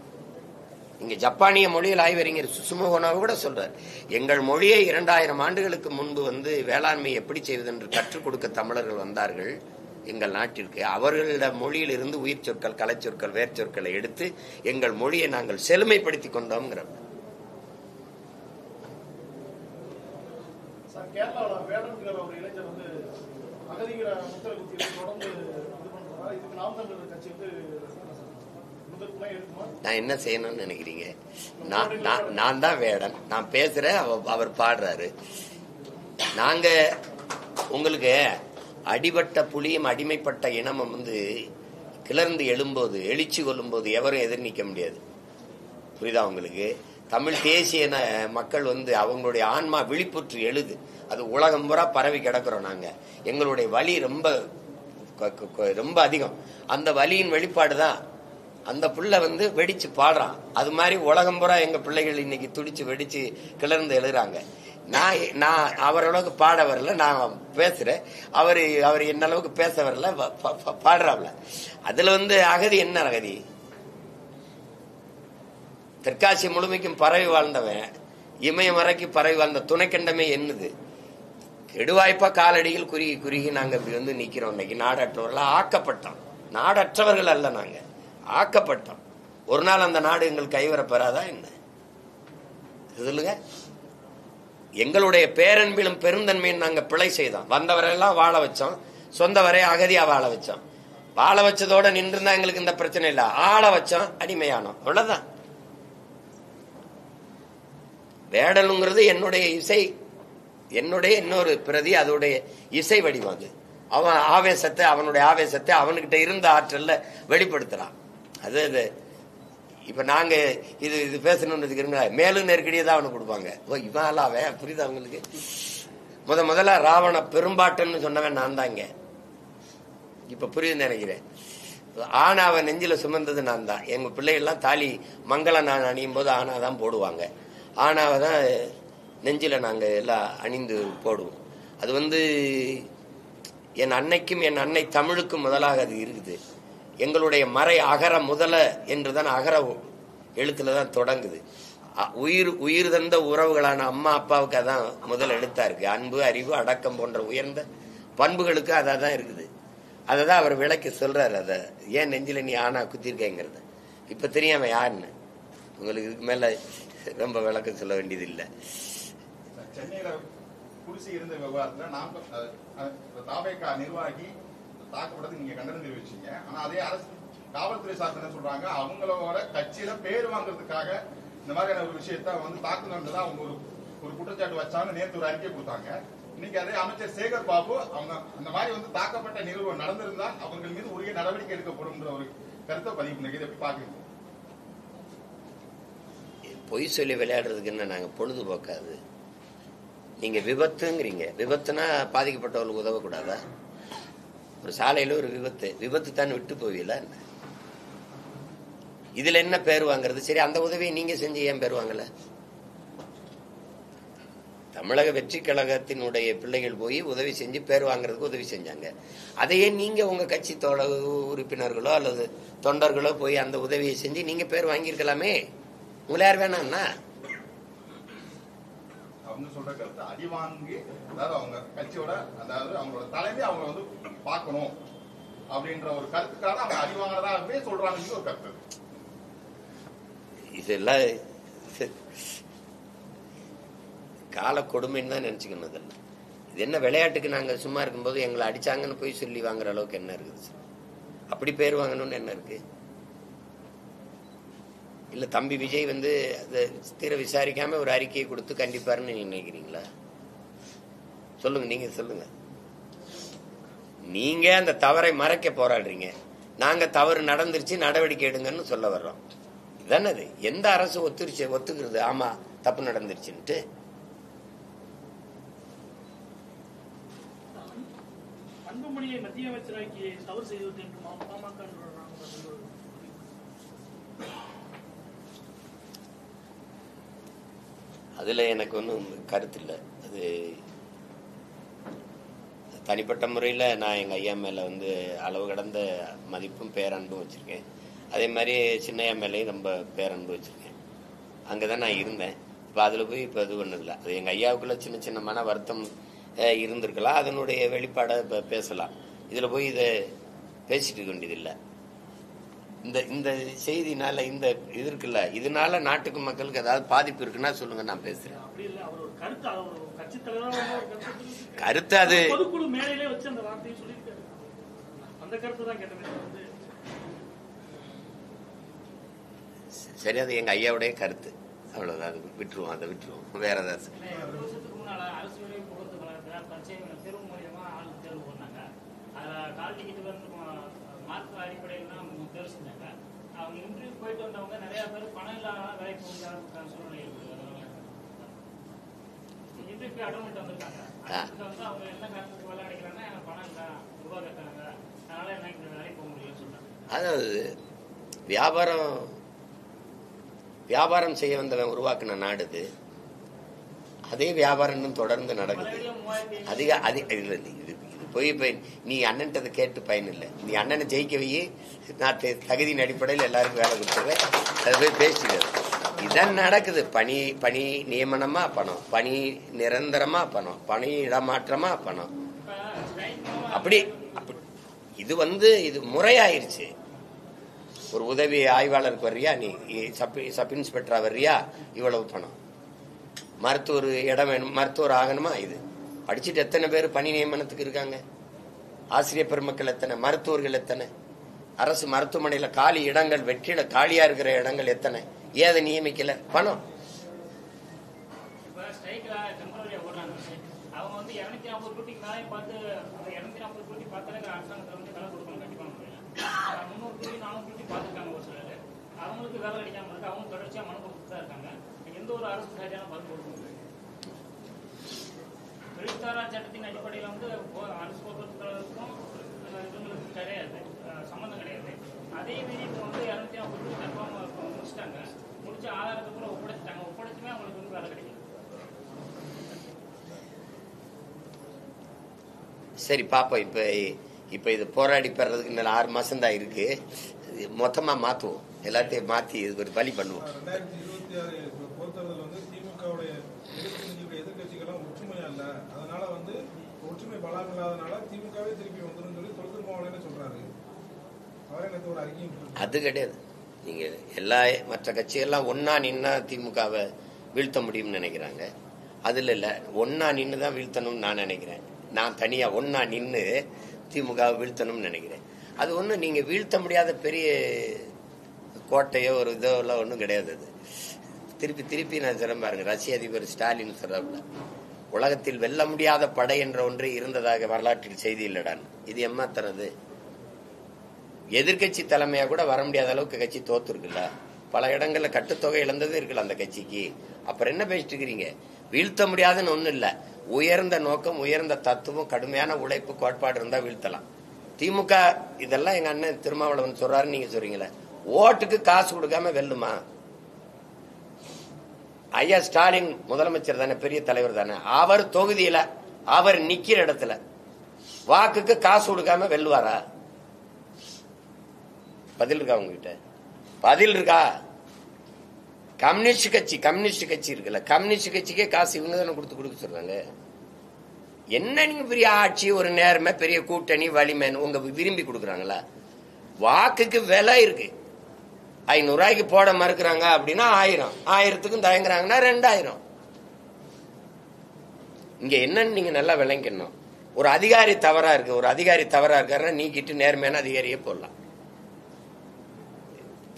இங்க ஜப்பானிய மொழியில் ஆய்வறிஞர் சுசுமோகோனாவை கூட சொல்றார், எங்கள் மொழியை 2000 ஆண்டுகளுக்கு முன்பு வந்து வேளாண்மை எப்படி செய்வது என்று கற்றுக் கொடுக்க தமிழர்கள் வந்தார்கள் எங்கள் நாட்டிற்கு. அவர்களோட மொழியில் இருந்து உயிர் சொற்கள், கலை சொற்கள், வேர் சொற்களை எடுத்து எங்கள் மொழியை நாங்கள் செழுமைப்படுத்திக் கொண்டோம். நான் என்ன செய்யணும்னு நினைக்கிறீங்க? நான் தான் வேடன், நான் பேசுறேன், அவர் பாடுறாரு. நாங்க உங்களுக்கு அடிபட்ட புலியும் அடிமைப்பட்ட இனமும் வந்து கிளர்ந்து எழும்போது, எழுச்சி கொள்ளும் போது எவரும் எதிர் நிற்க முடியாது. புரியுதா உங்களுக்கு? தமிழ் தேசிய மக்கள் வந்து அவங்களுடைய ஆன்மா விழிப்புற்று எழுது. அது உலகம் பூரா பரவி கிடக்கிறோம். நாங்க எங்களுடைய வலி ரொம்ப ரொம்ப அதிகம். அந்த வலியின் வெளிப்பாடு தான் அந்த புள்ள வந்து வெடிச்சு பாடுறான். அது மாதிரி உலகம் பூரா எங்க பிள்ளைகள் இன்னைக்கு துடிச்சு வெடிச்சு கிளர்ந்து எழுதுறாங்க. நான் அவரளவுக்கு பாட வரல, நான் பேசுறேன். அவர் என்ன அளவுக்கு பேச வரல, பாடுறாப்ல. அதுல வந்து அகதி என்ன அகதி? தெற்காசி முழுமைக்கும் பறவை வாழ்ந்தவன், இமயம் வரைக்கும் பறவை வாழ்ந்த துணைக்கண்டமே என்னது? கெடுவாய்ப்பா காலடியில் குறுகி குறுகி நாங்க இப்படி வந்து நிக்கிறோம். இன்னைக்கு நாடற்றவர்கள் ஆக்கப்பட்டோம். நாடற்றவர்கள் அல்ல, நாங்க ஆக்கப்பட்டோம். ஒரு நாள் அந்த நாடு எங்கள் கைவரப்பெறாதா என்ன? சொல்லுங்க. எங்களுடைய பேரன்பிலும் பெருந்தன்மையும் நாங்க பிழை செய்தோம். வந்தவரெல்லாம் வாழ வச்சோம், சொந்த வரை அகதியா வாழ வச்சோம். வாழ வச்சதோட நின்றுதான் எங்களுக்கு இந்த பிரச்சனை இல்ல. ஆள வச்சோம், அடிமையானோம், அவ்வளவுதான். வேடலுங்கிறது என்னுடைய இசை, என்னுடைய இன்னொரு பிரதி, அதோடைய இசை வடிவம். அது அவன் ஆவேசத்தை, அவனுடைய ஆவேசத்தை அவனுக்கிட்ட இருந்த ஆற்றல்ல வெளிப்படுத்துறான். அது இப்ப நாங்க இது பேசணும்னு வச்சுக்கிறீங்களா, மேலும் நெருக்கடியை தான் அவனுக்கு கொடுப்பாங்க. ஓ இவன் அல்லாவே, புரியுதா அவங்களுக்கு? முதல்ல ராவண பெரும்பாட்டுன்னு சொன்னவன் நான் தாங்க. இப்ப புரியுதுன்னு நினைக்கிறேன். ஆனாவை நெஞ்சில சுமந்தது நான் தான். எங்க பிள்ளைகள்லாம் தாலி மங்களம் நான் அணியும் போது ஆனாதான் போடுவாங்க. ஆனாவை தான் நெஞ்சில நாங்க எல்லாம் அணிந்து போடுவோம். அது வந்து என் அன்னைக்கும் என் அன்னை தமிழுக்கும் முதலாக அது இருக்குது. எங்களுடைய மறை அகர முதல என்றுதான் அகர எழுத்துல தான் தொடங்குது. உயிர் தந்த உறவுகளான அம்மா அப்பாவுக்கு அதான் முதல் எழுத்தா இருக்கு. அன்பு, அறிவு, அடக்கம் போன்ற உயர்ந்த பண்புகளுக்கு அதான் இருக்குது. அததான் அவர் விளக்கி சொல்றாரு. அத ஏன் நெஞ்சில நீ ஆனா குத்திருக்கேங்கிறத இப்ப தெரியாம யாருன்னு உங்களுக்கு இதுக்கு மேல ரொம்ப விளக்கம் சொல்ல வேண்டியது இல்லை. சென்னையில குடிசை இருந்த விவகாரத்துல தாவேகா நிர்வாகி தாக்கப்பட்டது நீங்க கண்டனம் தெரிவிச்சீங்க. ஆனா அதே அரசு காவல்துறை சார்ந்த சொல்றாங்க, அவங்களோட கட்சியில பேர் வாங்குறதுக்காக இந்த மாதிரியான ஒரு விஷயத்த வந்து தாக்குதல் அவங்க ஒரு குற்றச்சாட்டு வச்சாங்க. நேற்று ஒரு அறிக்கை கொடுத்தாங்க. இன்னைக்கு அதே அமைச்சர் சேகர் பாபு அவங்க அந்த மாதிரி வந்து தாக்கப்பட்ட நிகழ்வு நடந்திருந்தால் அவர்கள் மீது உரிய நடவடிக்கை எடுக்கப்படும் ஒரு கருத்தை பதிவு பண்ணி எப்படி பாக்குறீங்க? பொய் சொல்லி விளையாடுறதுக்கு என்ன நாங்க பொழுதுபோக்காது. நீங்க விபத்துங்கிறீங்க, விபத்துனா பாதிக்கப்பட்டவர்களுக்கு உதவக்கூடாதா? ஒரு சாலையில ஒரு விபத்து தான் விட்டு போவீல, இதுல என்ன பேர் வாங்குறது? சரி, அந்த உதவியை நீங்க செஞ்சு ஏன் பேர் வாங்கல? தமிழக வெற்றி கழகத்தினுடைய பிள்ளைகள் போய் உதவி செஞ்சு பேர் வாங்குறதுக்கு உதவி செஞ்சாங்க. அதையே நீங்க உங்க கட்சி உறுப்பினர்களோ அல்லது தொண்டர்களோ போய் அந்த உதவியை செஞ்சு நீங்க பேர் வாங்கியிருக்கலாமே. உங்களை யார் வேணாம்னா அவங்க சொல்ற கருத்து அடி வாங்கி, அதாவது அவங்க கட்சியோட, அதாவது அவங்களோட தலைமை அவங்க வந்து பார்க்கணும் அப்படின்ற ஒரு கருத்துக்காக அவங்க அடி வாங்குறதாகவே சொல்றாங்க ஒரு கருத்து. இதெல்லாம் கால கொடுமைன்னு தான் நினைச்சுக்கணும். இதெல்லாம் இது என்ன விளையாட்டுக்கு நாங்க சும்மா இருக்கும்போது எங்களை அடிச்சாங்கன்னு போய் சொல்லி வாங்குற அளவுக்கு என்ன இருக்குது? அப்படி பேர் வாங்கணும்னு என்ன இருக்கு? இல்ல தம்பி விஜய் வந்து அதை தீர விசாரிக்காம ஒரு அறிக்கையை கொடுத்து கண்டிப்பாருன்னு நீங்க நினைக்கிறீங்களா? சொல்லுங்க, நீங்க சொல்லுங்க. நீங்க அந்த தவறை மறைக்க போராடுறீங்க, நாங்க தவறு நடந்துருச்சு நடவடிக்கை எடுங்கன்னு சொல்ல வர்றோம். இதானே அது. எந்த அரசு ஒத்துக்கிறது ஆமா தப்பு நடந்துருச்சுன்ட்டு? அன்புமணியை மத்திய அமைச்சராக்கி தவறு செய்துவிட்டு என்று பாமக அதுல எனக்கு ஒன்றும் கருத்து இல்லை. அது தனிப்பட்ட முறையில் நான் எங்கள் ஐயா மேலே வந்து அளவு கடந்த மதிப்பும் பேரன்பும் வச்சுருக்கேன். அதே மாதிரி சின்னையா மேலேயும் ரொம்ப பேரன்பு வச்சுருக்கேன். அங்கே தான் நான் இருந்தேன். இப்போ அதில் போய் இப்போ இது ஒன்றும் இல்லை. அது எங்கள் ஐயாவுக்குள்ள சின்ன சின்ன மன வருத்தம் இருந்திருக்கலாம், அதனுடைய வெளிப்பாடை இப்போ பேசலாம். இதில் போய் இதை பேசிட்டு இருக்க வேண்டியதில்லை. இந்த செய்தினால இந்த இது இருக்குல்ல, இதனால நாட்டுக்கு மக்களுக்கு ஏதாவது பாதிப்பு இருக்குன்னா சொல்லுங்க, நான் பேசுறேன். கருத்து அது பொதுக்குழு மேடையிலே வச்சு அந்த வார்த்தையை சொல்லியிருக்காரு. அந்த கருத்து தான் கேட்டேன். சரி, அது எங்க ஐயாவுடைய கருத்து, அவ்வளவுதான். அது விட்டுருவோம், அதை விட்டுருவோம். வேற ஏதாவது அவங்க இன்டர்வியூ போயிட்டு வந்தவங்க நிறைய பேர் பணம் இல்லாத வேலைக்கு போக சூழ்நிலை இருக்குது. இன்டர்வியூ அடமிட்டு வந்திருக்காங்க. வந்து அவங்க என்ன காரணத்துக்கு வேலை அடைக்கிறாங்கன்னா எனக்கு பணம் இல்லை, ரூபா கட்டுறாங்க, அதனால எனக்கு வேலைக்கு போக முடியும்னு சொல்றாங்க. அதாவது வியாபாரம் செய்ய வந்தவன் உருவாக்குன நாடு இது. அதே வியாபாரம் தொடர்ந்து நடக்குது. இது போய் நீ அண்ணன்ட்டதை கேட்டு பயன் இல்லை. நீ அண்ணனை ஜெயிக்க வை, நான் தகுதியின் அடிப்படையில் எல்லாருக்கும் வேலை கொடுத்துருவேன், அதை போய் பேசிடுறது. இதான் நடக்குது. பணி நியமனமா பணம், பணி நிரந்தரமா பணம், பணி இடமாற்றமா பணம். அப்படி இது முறையாயிருச்சு. ஒரு உதவி ஆய்வாளருக்கு வர்றியா, நீ சப் இன்ஸ்பெக்டரா வர்றியா, இவ்வளவு பணம். மருத்துவர் இடம் வேணும், மருத்துவர் ஆகணுமா, இது படிச்சுட்டு எத்தனை பேர் பணி நியமனத்துக்கு இருக்காங்க? ஆசிரியர் பெருமக்கள் எத்தனை, மருத்துவர்கள் எத்தனை, அரசு மருத்துவமனையில காலி இடங்கள், வெற்றிட காலியா இருக்கிற இடங்கள் எத்தனை, ஏதை நியமிக்கல? பணம். அவங்களுக்கு வேலை கிடைக்காம இருக்கு, அவங்க தொடர்ச்சியா மனு கொடுத்துட்டு தான் இருக்காங்க. எந்த ஒரு அரசு சரியான பதில் கொடுக்க முடியாது. தொழிற்சாரா சட்டத்தின் அடிப்படையில் வந்து அரசு போக்குவரத்து கழகத்துக்கும் இவங்களுக்கு கிடையாது, சம்மந்தம் கிடையாது. அதே மீறி இப்போ வந்து 250 கன்ஃபார்ம் முடிச்சுட்டாங்க. முடிச்சு ஆதாரத்தை கூட ஒப்படைச்சிட்டாங்க. ஒப்படைச்சுமே அவங்களுக்கு வந்து வேலை கிடைக்கும். சரி பாப்போம். இப்ப இது போராடி பெறதுக்கு இன்னும் 6 மாசம் தான் இருக்கு. மொத்தமா மாத்துவோம், எல்லாத்தையும் மாத்தி இதுக்கு ஒரு பலி பண்ணுவோம். 2026 பொறுத்தவரை வந்து திமுகவுடைய எதிர்கட்சிகளும் ஒற்றுமையா இல்ல, அதனால வந்து ஒற்றுமை பலம் இல்லாதனால திமுகவே திருப்பி வந்துடும் சொல்லி தொழில்நுட்ப சொல்றாரு. அவரே நேற்று ஒரு அறிக்கையும் அது கிடையாது. நீங்க எல்லா மற்ற கட்சிகள்லாம் ஒன்னா நின்னா திமுகவை வீழ்த்த முடியும்னு நினைக்கிறாங்க. அதுல இல்ல, ஒன்னா நின்று தான் வீழ்த்தணும்னு நான் நினைக்கிறேன். நான் தனியா ஒன்னா நின்று திமுகவை வீழ்த்தணும்னு நினைக்கிறேன். அது ஒண்ணு நீங்க வீழ்த்த முடியாத பெரிய கோட்டையோ ஒரு இதோ எல்லாம் ஒன்றும் கிடையாது. அது திருப்பி நான் சொல்ல பாருங்க, ரஷ்ய அதிபர் ஸ்டாலின் சொல்றாப்புல, உலகத்தில் வெல்ல முடியாத படை என்ற ஒன்று இருந்ததாக வரலாற்றில் செய்தி இல்லடான். இது ஏமாத்துறது. எதிர்கட்சி தலைமையா கூட வர முடியாத அளவுக்கு கட்சி தோத்து இருக்குல்ல. பல இடங்கள்ல கட்டுத்தொகை இழந்தது இருக்குல்ல அந்த கட்சிக்கு. அப்புறம் என்ன பேசிட்டு இருக்கிறீங்க? வீழ்த்த முடியாதுன்னு ஒண்ணு இல்ல. உயர்ந்த நோக்கம், உயர்ந்த தத்துவம், கடுமையான உழைப்பு, கோட்பாடு இருந்தா வீழ்த்தலாம். திமுக இதெல்லாம் எங்க அண்ணன் திருமாவளவன் சொல்றாரு, நீங்க சொல்றீங்களே. ஓட்டுக்கு காசு கொடுக்காம வெல்லுமா? ஐயா ஸ்டாலின் முதலமைச்சர் தானே, பெரிய தலைவர் தானே. அவர் தொகுதியில அவர் நிக்கிற இடத்துல வாக்குக்கு காசு கொடுக்காம வெல்லுவாரா? பதில் இருக்கா உங்ககிட்ட? பதில் இருக்கா? கம்யூனிஸ்ட் கட்சி இருக்குல்ல, கம்யூனிஸ்ட் கட்சிக்கே காசு இவங்க தானே கொடுக்க சொல்றாங்க. என்ன நீங்க பெரிய ஆட்சி, ஒரு நேர்மை, பெரிய கூட்டணி, வலிமைன்னு உங்க விரும்பி கொடுக்குறாங்களா? வாக்குக்கு விலை இருக்கு. 500 ரூபாய்க்கு போட மறுக்கிறாங்க அப்படின்னா 1000, 1000க்கும் தயங்குறாங்கன்னா 2000. இங்க என்னன்னு நீங்க நல்லா விளங்கணும். ஒரு அதிகாரி தவறா இருக்காருன்னா நீக்கிட்டு நேர்மையான அதிகாரியே போடலாம்.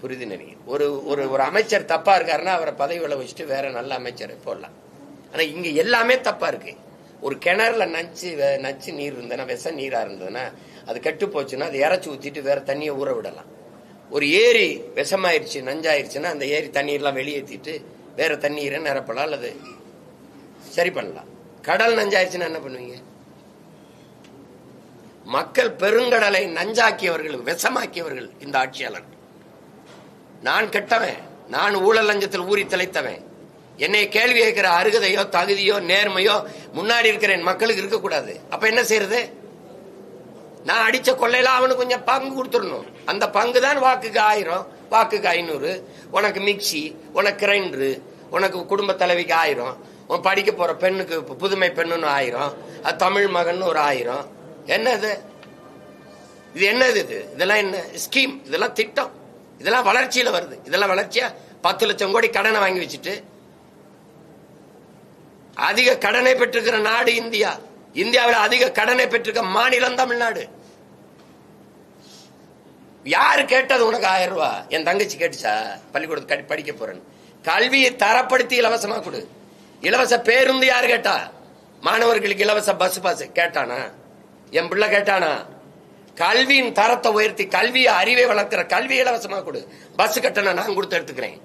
புரியுது நினைக்கிறேன். ஒரு அமைச்சர் தப்பா இருக்காருன்னா அவரை பதவியில வச்சுட்டு வேற நல்ல அமைச்சரை போடலாம். ஆனா இங்க எல்லாமே தப்பா இருக்கு. ஒரு கிணறுல நச்சு நீர் இருந்ததுன்னா, விஷ நீரா இருந்ததுன்னா, அது கெட்டு போச்சுன்னா அது இறச்சி ஊத்திட்டு வேற தண்ணியை ஊற விடலாம். ஒரு ஏரி விஷமாயிருச்சு, நஞ்சாயிருச்சுன்னா அந்த ஏரி தண்ணீர்லாம் வெளியேற்றிட்டு வேற தண்ணீரை நிரப்பலாம் அல்லது சரி பண்ணலாம். கடல் நஞ்சாயிருச்சுன்னா என்ன பண்ணுவீங்க? மக்கள் பெருங்கடலை நஞ்சாக்கியவர்கள், விஷமாக்கியவர்கள் இந்த ஆட்சியாளர். நான் கெட்டவன், நான் ஊழல் லஞ்சத்தில் ஊறி திளைத்தவன். என்னை கேள்வி கேட்கிற அருகதையோ தகுதியோ நேர்மையோ முன்னாடி இருக்கிற என் மக்களுக்கு இருக்கக்கூடாது. அப்ப என்ன செய்யறது? நான் அடிச்ச கொள்ளையில அவனுக்கு கொஞ்சம் பங்கு கொடுத்துடணும். அந்த பங்கு தான் வாக்குக்கு 1000, வாக்குக்கு 500. உனக்கு மிக்சி, உனக்கு கிரைண்டரு, உனக்கு குடும்ப தலைவிக்கு 1000, உன் படிக்க போற பெண்ணுக்கு புதுமை பெண்ணுன்னு 1000, அது தமிழ் மகன் ஒரு 1000. என்னது இது? என்னது இது? இதெல்லாம் என்ன ஸ்கீம்? இதெல்லாம் திட்டம். இதெல்லாம் வளர்ச்சியில வருது. இதெல்லாம் வளர்ச்சியா? 10 லட்சம் கோடி கடனை வாங்கி வச்சுட்டு அதிக கடனை பெற்றிருக்கிற நாடு இந்தியா. இந்தியாவில் அதிக கடனை பெற்றிருக்க மாநிலம் தமிழ்நாடு. யாரு கேட்டது உனக்கு 1000 ரூபாய்? என் தங்கச்சி கேட்டுச்சா பள்ளிக்கூடத்து படிக்க போறேன்னு? கல்வியை தரப்படுத்தி இலவசமா கொடு. இலவச பேருந்து யாரு கேட்டா? மாணவர்களுக்கு இலவச பஸ் பாஸ் கேட்டானா? என் பிள்ளை கேட்டானா? கல்வியின் தரத்தை உயர்த்தி கல்வியை அறிவை வளர்க்கிற கல்வி இலவசமா கொடு. பஸ் கட்டணம் நான் கொடுத்து எடுத்துக்கிறேன்.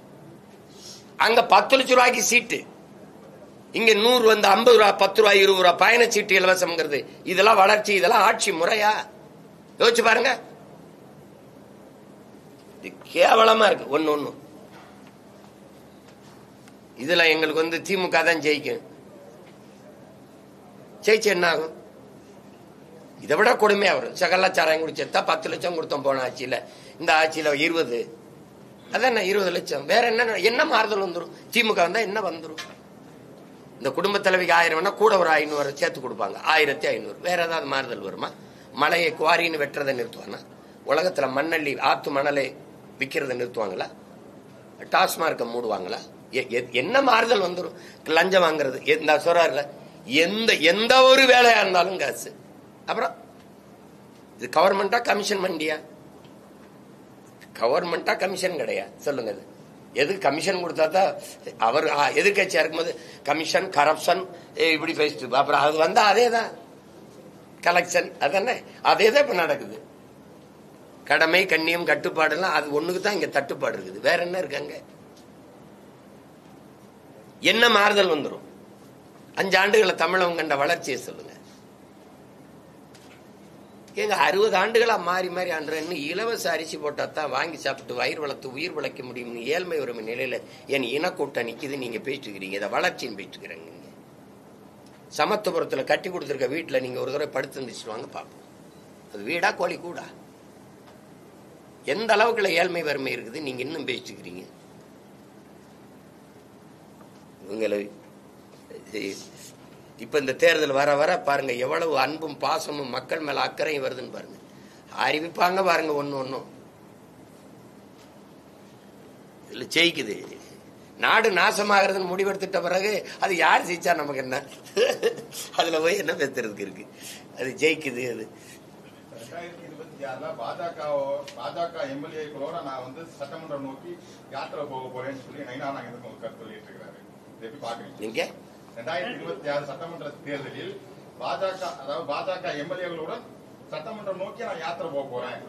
அங்க 10 லட்சம் ரூபாய்க்கு சீட்டு, இங்க 100 வந்து 50 ரூபாய், 10 ரூபாய், 20 ரூபாய் பயணச்சீட்டு இலவசம்ங்கிறது. இதெல்லாம் வளர்ச்சி? இதெல்லாம் ஆட்சி முறையா? யோசிச்சு பாருங்க. இது கேவலமா இருக்கு. ஒன்னு இதுல எங்களுக்கு வந்து திமுக தான் ஜெயிக்கும். ஜெயிச்சு என்ன ஆகும்? இதை விட கொடுமையா வரும். சகலாச்சாரம் குடிச்சா 10 லட்சம் கொடுத்தோம் போன ஆட்சியில. இந்த ஆட்சியில 20. அதான் 20 லட்சம். வேற என்ன மாறுதல் வந்துடும்? திமுக வந்தா என்ன வந்துடும்? இந்த குடும்ப தலைவிக்கு 1000 வேணா கூட ஒரு 500 சேர்த்து கொடுப்பாங்க. 1500. வேற ஏதாவது மாறுதல் வருமா? மலையை குவாரின்னு வெட்டுறதை நிறுத்துவானா? உலகத்துல மண்ணள்ளி ஆத்து மணலை விற்கிறத நிறுத்துவாங்களா? டாஸ்மார்க்க மூடுவாங்களா? என்ன மாறுதல் வந்துடும்? லஞ்சம் வாங்குறது இந்த சொல்றாருல, எந்த ஒரு வேலையா இருந்தாலும் காசு. அப்புறம் இது கவர்மெண்டா கமிஷன் மண்டியா? கவர்மெண்டா கமிஷன் கிடையாது. சொல்லுங்க, எது கமிஷன் கொடுத்தா தான் அவர் எதிர்கட்சியா இருக்கும்போது கமிஷன் கரப்ஷன் இப்படி பேசிட்டு, அப்புறம் அது வந்தா அதேதான் கலெக்ஷன். அதானே அதேதான் இப்ப நடக்குது. கடமை, கண்ணியம், கட்டுப்பாடு எல்லாம் அது ஒண்ணுக்கு தான் இங்க தட்டுப்பாடு இருக்குது. வேற என்ன இருக்காங்க? என்ன மாறுதல் வந்துடும்? 5 ஆண்டுகளை தமிழகம் கண்ட வளர்ச்சியை சொல்லுங்க. எங்க 60 ஆண்டுகளா மாறி மாறி ஆண்டு இலவச அரிசி போட்டா தான் வாங்கி சாப்பிட்டு வயிறு வளர்த்து உயிர் வளைக்க முடியும். ஏழ்மை வரும் நிலையில என் இனக்கூட்டம் நிக்குது. நீங்க பேசிட்டு இருக்கிறீங்க, இதை வளர்ச்சின்னு பேசிட்டு இருக்கிறீங்க. சமத்துவபுரத்துல கட்டி கொடுத்திருக்க வீட்டுல நீங்க ஒரு தடவை படுத்து இருந்துச்சு வாங்க பாப்போம். அது வீடா கோழி கூடா? எந்த அளவுக்குள்ள ஏழ்மை வறுமை இருக்குது நீங்க இன்னும் பேசிட்டு இருக்கிறீங்க. இவங்களை இப்ப இந்த தேர்தல் வர வர பாருங்க எவ்வளவு அன்பும் பாசமும் மக்கள் மேல அக்கறையும் வருதுன்னு பாருங்க. அறிவிப்பாங்க பாருங்க ஒன்னும் இதுல ஜெயிக்குது. நாடு நாசமாகிறதுன்னு முடிவெடுத்துட்ட பிறகு அது யார் ஜெயிச்சா நமக்கு என்ன? அதுல போய் என்ன பேசுறதுக்கு இருக்கு? அது ஜெயிக்குது. அது 2026 பாஜக எம்எல்ஏக்களோட நான் வந்து சட்டமன்றம் நோக்கி யாத்திரை போக போறேன்னு சொல்லி நைனா நாங்க கருத்து சொல்லிட்டு இருக்கிறாரு. எப்படி பாக்குறீங்க? நீங்க 2026 சட்டமன்ற தேர்தலில் பாஜக, அதாவது பாஜக எம்எல்ஏகளுடன் சட்டமன்றம் நோக்கி நான் யாத்திரை போக போறேன்.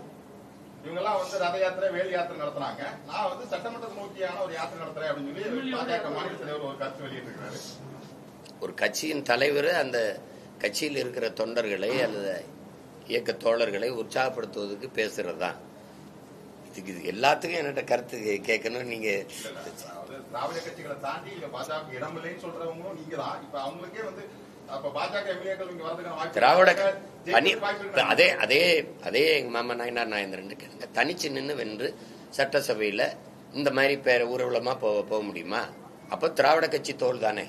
இவங்க எல்லாம் வந்து ரத யாத்திரை, வேல் யாத்திரை நடத்தினாங்க. நான் வந்து சட்டமன்றத்தை நோக்கியான ஒரு யாத்திரை நடத்துறேன் அப்படின்னு சொல்லி பாஜக மாநில தலைவர் ஒரு கருத்து வெளியிட்டிருக்கிறாரு. ஒரு கட்சியின் தலைவர் அந்த கட்சியில் இருக்கிற தொண்டர்களை அல்லது இயக்க தோழர்களை உற்சாகப்படுத்துவதற்கு பேசுறதுதான். இதுக்கு எல்லாத்துக்கும் என்னட்ட கருத்து கேட்கணும். நீங்க திராவிட கட்சிகளை தாண்டி பாஜக இடமில்லைன்னு சொல்றவங்களும் நீங்க தான். இப்ப அவங்களுக்கே வந்து பாஜக எம்எல்ஏக்கள் இங்க வரதுக்கான திராவிட அதே அதே அதே எங்க மாமா நாயனார் நாயந்திரன் கேளுங்க. தனிச்சு நின்று வென்று சட்டசபையில இந்த மாதிரி ஊர்வலமா போக முடியுமா? அப்ப திராவிட கட்சி தோல் தானே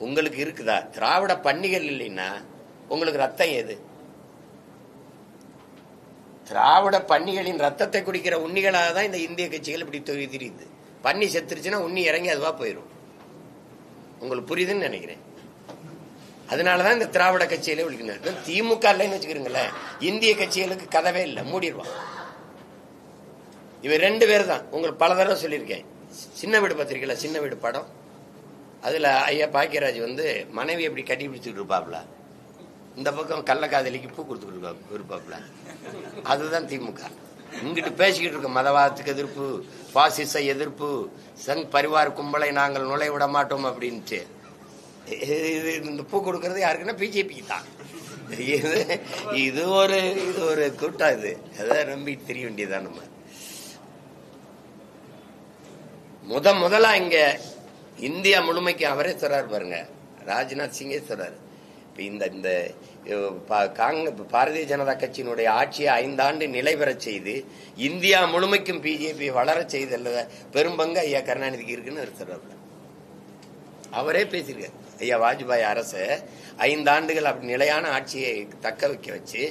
உங்களுக்கு இருக்குதா? திராவிட பண்டிகள் இல்லைன்னா உங்களுக்கு ரத்தம் ஏது? திராவிட பன்னிகளின் ரத்தத்தை குடிக்கிற உண்ணிகளாக தான் இந்த இந்திய கட்சிகள் இப்படி தெரியுது. பன்னி செத்துருச்சுன்னா உண்ணி இறங்கி அதுவா போயிடும். உங்களுக்கு புரியுதுன்னு நினைக்கிறேன். அதனாலதான் இந்த திராவிட கட்சியில விழிக்கிறாங்க. திமுக இல்லைன்னு வச்சுக்கிறீங்களேன், இந்திய கட்சிகளுக்கு கதவே இல்லை, மூடிடுவான். இவர் 2 பேர் தான். உங்களுக்கு பல தடவை சொல்லியிருக்கேன். சின்ன வீடு பத்திரிக்கையில சின்ன வீடு படம், அதுல ஐயா பாக்கியராஜ் வந்து மனைவி எப்படி கட்டி பிடிச்சிட்டு இருப்பாப்ல, இந்த பக்கம் கள்ளக்காதலிக்கு பூ கொடுத்துட்டு இருப்பாப்ல. அதுதான் திமுக. இங்கிட்டு பேசிக்கிட்டு இருக்க மதவாதத்துக்கு எதிர்ப்பு, பாசிச எதிர்ப்பு, சங் பரிவார் கும்பலை நாங்கள் நுழைவிட மாட்டோம் அப்படின்ட்டு இந்த பூ கொடுக்கறது யாருக்குன்னா பிஜேபிக்கு தான். இது ஒரு கூட்டம். இது அதான் நம்பிட்டு தெரிய வேண்டியதான். நம்ம முதலா இங்க இந்தியா முழுமைக்கு அவரே சொல்றாரு பாருங்க, ராஜ்நாத் சிங்கே சொல்றாரு. இந்த பாரதிய ஜனதா கட்சியினுடைய ஆட்சியை 5 ஆண்டு நிலை பெறச் செய்து இந்தியா முழுமைக்கும் பிஜேபி வளர செய்தல்ல பெரும்பங்கு ஐயா கருணாநிதிக்கு இருக்குன்னு சொல்றாரு. அவரே பேசியிருக்காரு. ஐயா வாஜ்பாய் அரசு 5 ஆண்டுகள் அப்படி நிலையான ஆட்சியை தக்க வைக்க வச்சு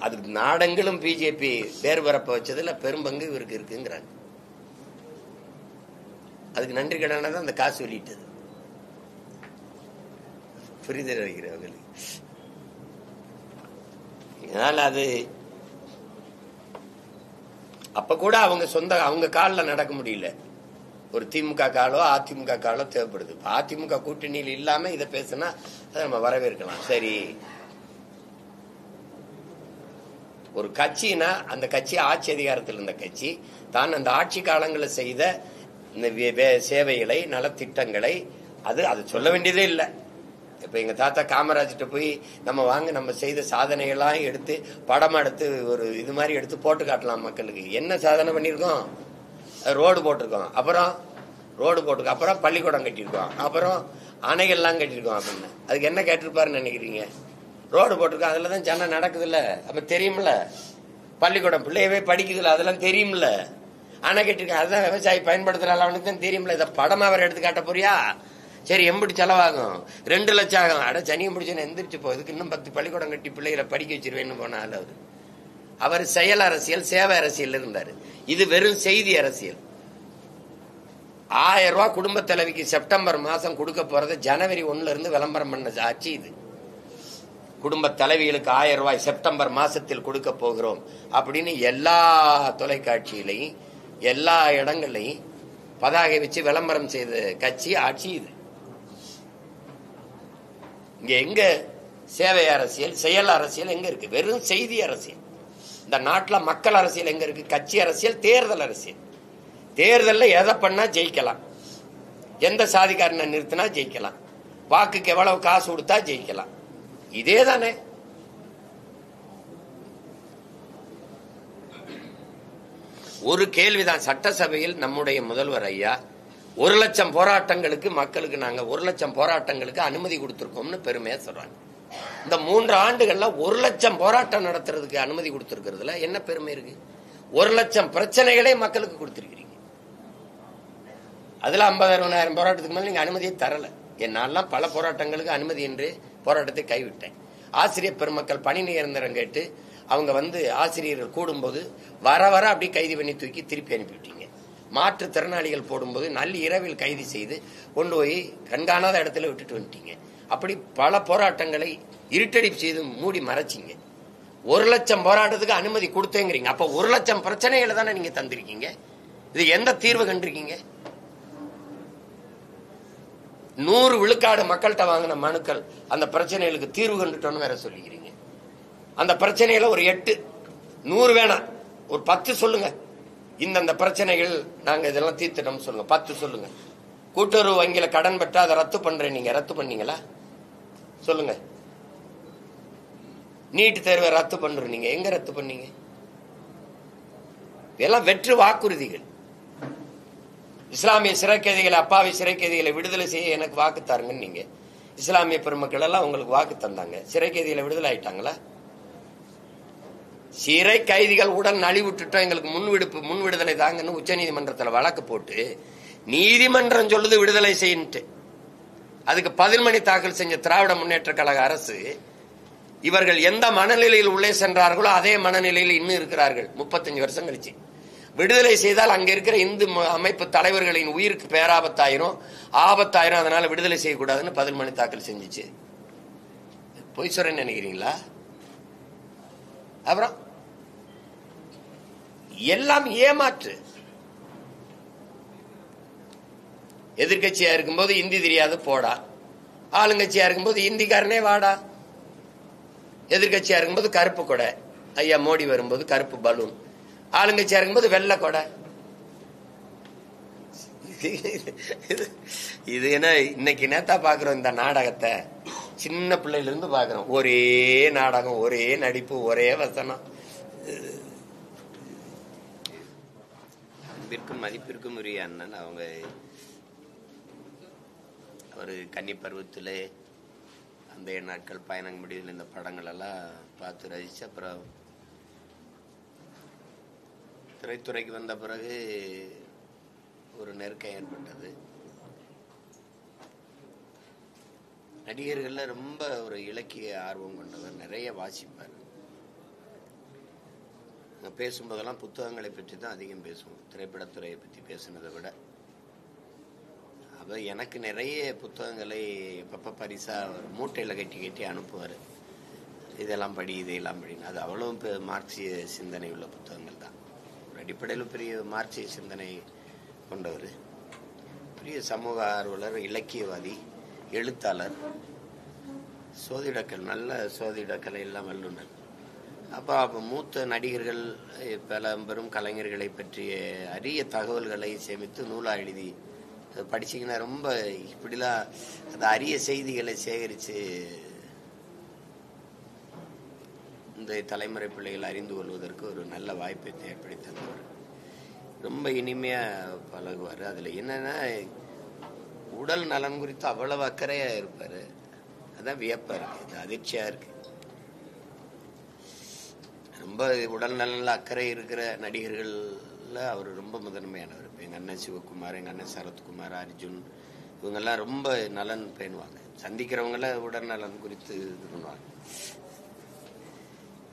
அதுக்கு நாடெங்கிலும் பிஜேபி வேறு பரப்ப வச்சதுல பெரும்பங்கு இவருக்கு இருக்குங்கிறாங்க. அதுக்கு நன்றி கடனாக தான் அந்த காசு வெளியிட்டது. புரிதல் வைக்கிறவங்களுக்கு. அதனால அது அப்ப கூட அவங்க காலில் நடக்க முடியல. ஒரு திமுக காலோ அதிமுக காலோ தேவைப்படுது. அதிமுக கூட்டணியில் இல்லாம இதை பேசினா அதை நம்ம வரவேற்கலாம். சரி, ஒரு கட்சினா அந்த கட்சி ஆட்சி அதிகாரத்தில் இருந்த கட்சி தான் அந்த ஆட்சி காலங்களில் செய்த இந்த சேவைகளை, நலத்திட்டங்களை அது சொல்ல வேண்டியதே இல்லை. இப்ப எங்க தாத்தா காமராஜ்கிட்ட போய் நம்ம செய்த சாதனைகள்லாம் எடுத்து படம் எடுத்து ஒரு இது மாதிரி எடுத்து போட்டு காட்டலாம் மக்களுக்கு. என்ன சாதனை பண்ணிருக்கோம்? ரோடு போட்டிருக்கோம், அப்புறம் பள்ளிக்கூடம் கட்டியிருக்கோம், அப்புறம் அணைகள்லாம் கட்டியிருக்கோம் அப்படின்னு. அதுக்கு என்ன கேட்டிருப்பாருன்னு நினைக்கிறீங்க? ரோடு போட்டிருக்கோம், அதுலதான் ஜனம் நடக்குதுல்ல, அப்ப தெரியுமில்ல. பள்ளிக்கூடம் பிள்ளையவே படிக்குதுல்ல, அதெல்லாம் தெரியுமில்ல. அணை கட்டிருக்கேன், அதுதான் விவசாயி பயன்படுத்துறாள், அவனுக்கு தான் தெரியுமில்ல. இதை படமா அவர் எடுத்து காட்ட போறியா? சரி, எம்பிடி செலவாகும்? 2 லட்சம் ஆகும். அட சனியம் பிடிச்சுன்னு எந்திரிச்சு போகுதுக்கு இன்னும் 10 பள்ளிக்கூடம் கட்டி பிள்ளைகளை படிக்க வச்சிருவேன்னு போனால அவர் செயல் அரசியல், சேவை அரசியல் இருந்தாரு. இது வெறும் செய்தி அரசியல். 1000 ரூபாய் குடும்ப தலைவிக்கு செப்டம்பர் மாசம் கொடுக்க போறது ஜனவரி 1 இருந்து விளம்பரம் பண்ண ஆட்சி இது. குடும்ப தலைவிகளுக்கு 1000 ரூபாய் செப்டம்பர் மாசத்தில் கொடுக்க போகிறோம் அப்படின்னு எல்லா தொலைக்காட்சியிலையும் எல்லா இடங்களையும் பதாகை வச்சு விளம்பரம் செய்த கட்சி ஆட்சி இது. இங்க எங்க சேவை அரசியல், செயல் அரசியல் எங்க இருக்கு? வெறும் செய்தி அரசியல். இந்த நாட்டில் மக்கள் அரசியல் எங்க இருக்கு? கட்சி அரசியல், தேர்தல் அரசியல். தேர்தல்ல எதை பண்ணா ஜெயிக்கலாம், எந்த சாதிக்காரனை நிறுத்தினா ஜெயிக்கலாம், வாக்குக்கு எவ்வளவு காசு கொடுத்தா ஜெயிக்கலாம். இதே தானே. ஒரு கேள்விதான். சட்டசபையில் நம்முடைய முதல்வர் ஐயா 1 லட்சம் போராட்டங்களுக்கு மக்களுக்கு நாங்க 1 லட்சம் போராட்டங்களுக்கு அனுமதி கொடுத்திருக்கோம்னு பெருமையா சொல்றாங்க. இந்த 3 ஆண்டுகள்ல 1 லட்சம் போராட்டம் நடத்துறதுக்கு அனுமதி கொடுத்திருக்கிறதுல என்ன பெருமை இருக்கு? 1 லட்சம் பிரச்சனைகளே மக்களுக்கு கொடுத்திருக்கிறீங்க. அதுல 50,000 போராட்டத்துக்கு மேல நீங்க அனுமதியை தரல. என்னாலாம் பல போராட்டங்களுக்கு அனுமதி என்று போராட்டத்தை கைவிட்டேன். ஆசிரியர் பெருமக்கள் பணி நிரந்தரம் கேட்டு அவங்க ஆசிரியர்கள் கூடும்போது வர அப்படி கைது பண்ணி தூக்கி திருப்பி அனுப்பிவிட்டீங்க. மாற்றுத்திறனாளிகள் போடும்போது நல்ல இரவில் கைது செய்து கொண்டு போய் கண்காணாத இடத்துல விட்டுட்டு வந்துட்டீங்க. அப்படி பல போராட்டங்களை இருட்டடி செய்து மூடி மறைச்சிங்க. 1 லட்சம் போராட்டத்துக்கு அனுமதி கொடுத்தேங்கிறீங்க. அப்ப 1 லட்சம் பிரச்சனைகளை தானே நீங்க தந்திருக்கீங்க. இது எந்த தீர்வு கண்டிருக்கீங்க? 100 விழுக்காடு மக்கள்கிட்ட வாங்கின மனுக்கள் அந்த பிரச்சனைகளுக்கு தீர்வு கண்டுட்டோன்னு வேற சொல்லிக்கிறீங்க. அந்த பிரச்சனையில ஒரு 8 100 வேணாம், ஒரு 10 சொல்லுங்க. இந்த பிரச்சனைகள் நாங்க இதெல்லாம் தீர்த்துட்டோம் சொல்லுங்க, 10 சொல்லுங்க. கூட்டுறவு வங்கியில கடன் பெற்றா அதை ரத்து பண்றேன், நீங்க ரத்து பண்ணீங்களா சொல்லுங்க. நீட் தேர்வை ரத்து பண்றோம், நீங்க எங்க ரத்து பண்ணீங்க? இதெல்லாம் வெற்று வாக்குறுதிகள். இஸ்லாமிய சிறை கைதிகளை, அப்பாவி சிறை கைதிகளை விடுதலை செய்ய எனக்கு வாக்கு தாருங்கன்னு நீங்க இஸ்லாமிய பெருமக்கள் எல்லாம் உங்களுக்கு வாக்கு தந்தாங்க. சிறை கைதிகளை விடுதலை ஆயிட்டாங்களா? சிறை கைதிகள் உடல் நலிவுட்டுட்டோம், எங்களுக்கு முன் விடுதலை தாங்கன்னு உச்ச நீதிமன்றத்தில் வழக்கு போட்டு நீதிமன்றம் சொல்லுது விடுதலை செய்யின்ட்டு. அதுக்கு பதில் மணி தாக்கல் செஞ்ச திராவிட முன்னேற்ற கழக அரசு இவர்கள் எந்த மனநிலையில் உள்ளே சென்றார்களோ அதே மனநிலையில் இன்னும் இருக்கிறார்கள். 35 வருஷம் கழிச்சு விடுதலை செய்தால் அங்க இருக்கிற இந்து அமைப்பு தலைவர்களின் உயிருக்கு பேராபத்தாயிரும், ஆபத்தாயிரும், அதனால விடுதலை செய்யக்கூடாதுன்னு பதில் மணி தாக்கல் செஞ்சிச்சு. பொய் சொல்றேன்னு நினைக்கிறீங்களா? அப்புறம் எல்லாம் ஏமாற்று. எதிர்கட்சியா இருக்கும்போது இந்தி தெரியாது போடா, ஆளுங்கட்சியா இருக்கும்போது இந்திக்காரனே வாடா. எதிர்கட்சியா இருக்கும்போது கருப்பு கொடை, ஐயா மோடி வரும்போது கருப்பு பலூன், ஆளுங்கட்சியா இருக்கும்போது வெள்ளை கொடை. இது என்ன இன்னைக்கு நேத்தா பாக்குறோம் இந்த நாடகத்தை, சின்ன பிள்ளையில இருந்து பாக்குறோம். ஒரே நாடகம், ஒரே நடிப்பு, ஒரே வசனம். அன்பிற்கும் மதிப்பிற்கும் உரிய அண்ணன் அவங்க ஒரு கன்னி பருவத்திலே அந்த நாட்கள் பயணம் முடிவில் இந்த படங்கள் எல்லாம் பார்த்து ரசிச்சு அப்புறம் திரைத்துறைக்கு வந்த பிறகு ஒரு நெருக்கம் ஏற்பட்டது. நடிகர்கள்ல ரொம்ப ஒரு இலக்கிய ஆர்வம் கொண்டவர், நிறைய வாசிப்பார். பேசும்போதெல்லாம் புத்தகங்களை பற்றி தான் அதிகம் பேசுவோம், திரைப்படத்துறையை பற்றி பேசுனதை விட. அப்போ எனக்கு நிறைய புத்தகங்களை எப்பப்போ பரிசா மூட்டையில் கட்டி அனுப்புவார். இதெல்லாம் படி, இதையெல்லாம் படின்னு. அது அவ்வளோ மார்க்சிய சிந்தனை உள்ள புத்தகங்கள் தான். ஒரு அடிப்படையில் பெரிய மார்க்சிய சிந்தனை கொண்டவர், பெரிய சமூக ஆர்வலர், இலக்கியவாதி, எழுத்தாளர், சோதிடக்கல், நல்ல சோதிடக்கலை எல்லாம் வல்லுநர். அப்போ மூத்த நடிகர்கள், பழம்பெரும் கலைஞர்களை பற்றிய அரிய தகவல்களை சேமித்து நூலாக எழுதி படிச்சிங்கன்னா ரொம்ப இப்படிலாம் அந்த அரிய செய்திகளை சேகரித்து இந்த தலைமுறை பிள்ளைகள் அறிந்து கொள்வதற்கு ஒரு நல்ல வாய்ப்பை ஏற்படுத்தி தந்தவர். ரொம்ப இனிமையாக பழகுவார். அதில் என்னன்னா உடல் நலன் குறித்து அவ்வளவு அக்கறையாக இருப்பார். அதான் வியப்பாக இருக்குது, அதிர்ச்சியாக இருக்கு. ரொம்ப உடல் நலனில் அக்கறை இருக்கிற நடிகர்கள்ல அவர் ரொம்ப முதன்மையானவர். இப்போ எங்கள் அண்ணன் சிவகுமார், எங்கள் அண்ணன் சரத்குமார், அர்ஜுன், இவங்கெல்லாம் ரொம்ப நலன் பேணுவாங்க. சந்திக்கிறவங்கள உடல் நலன் குறித்து இது பண்ணுவாங்க.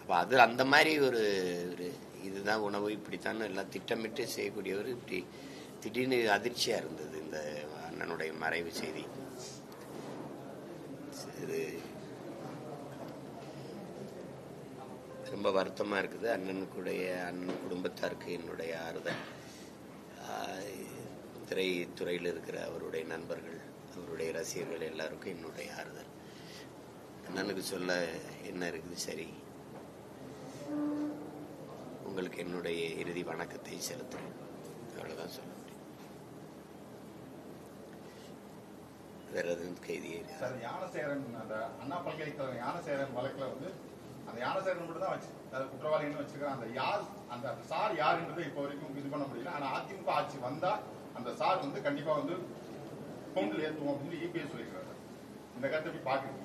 அப்போ அது அந்த மாதிரி ஒரு இதுதான் உணவு, இப்படித்தான் எல்லாம் திட்டமிட்டு செய்யக்கூடியவர். இப்படி திடீர்னு அதிர்ச்சியாக இருந்தது இந்த அண்ணனுடைய மறைவு செய்தி. இது ரொம்ப வருத்தமாக இருக்குது. அண்ணன் குடும்பத்தாருக்கு என்னுடைய ஆறுதல். திரைத்துறையில் இருக்கிற அவருடைய நண்பர்கள், அவருடைய ரசிகர்கள் எல்லாருக்கும் என்னுடைய ஆறுதல். அண்ணனுக்கு சொல்ல என்ன இருக்குது? சரி, உங்களுக்கு என்னுடைய இறுதி வணக்கத்தை செலுத்துறேன், அவ்வளவுதான் சொல்ல முடியும். வேற எதுவும் கைதி ஞானசேகரன், அந்த அண்ணா பல்கலைக்கழக ஞானசேகரன் வழக்குல வந்து அந்த ஞானசேகரன் மட்டும் தான் வச்சு குற்றவாளின்னு வச்சிருக்காங்க. அந்த யார், அந்த சார் யாருன்றது இப்போ வரைக்கும் இது பண்ண முடியல. ஆனா அதிமுக ஆட்சி வந்தா அந்த சார் வந்து கண்டிப்பா வந்து கவுண்டில் ஏற்றுவோம் அப்படின்னு இபிஎஸ் சொல்லியிருக்காரு. இந்த கருத்தை எப்படி பாக்குறீங்க?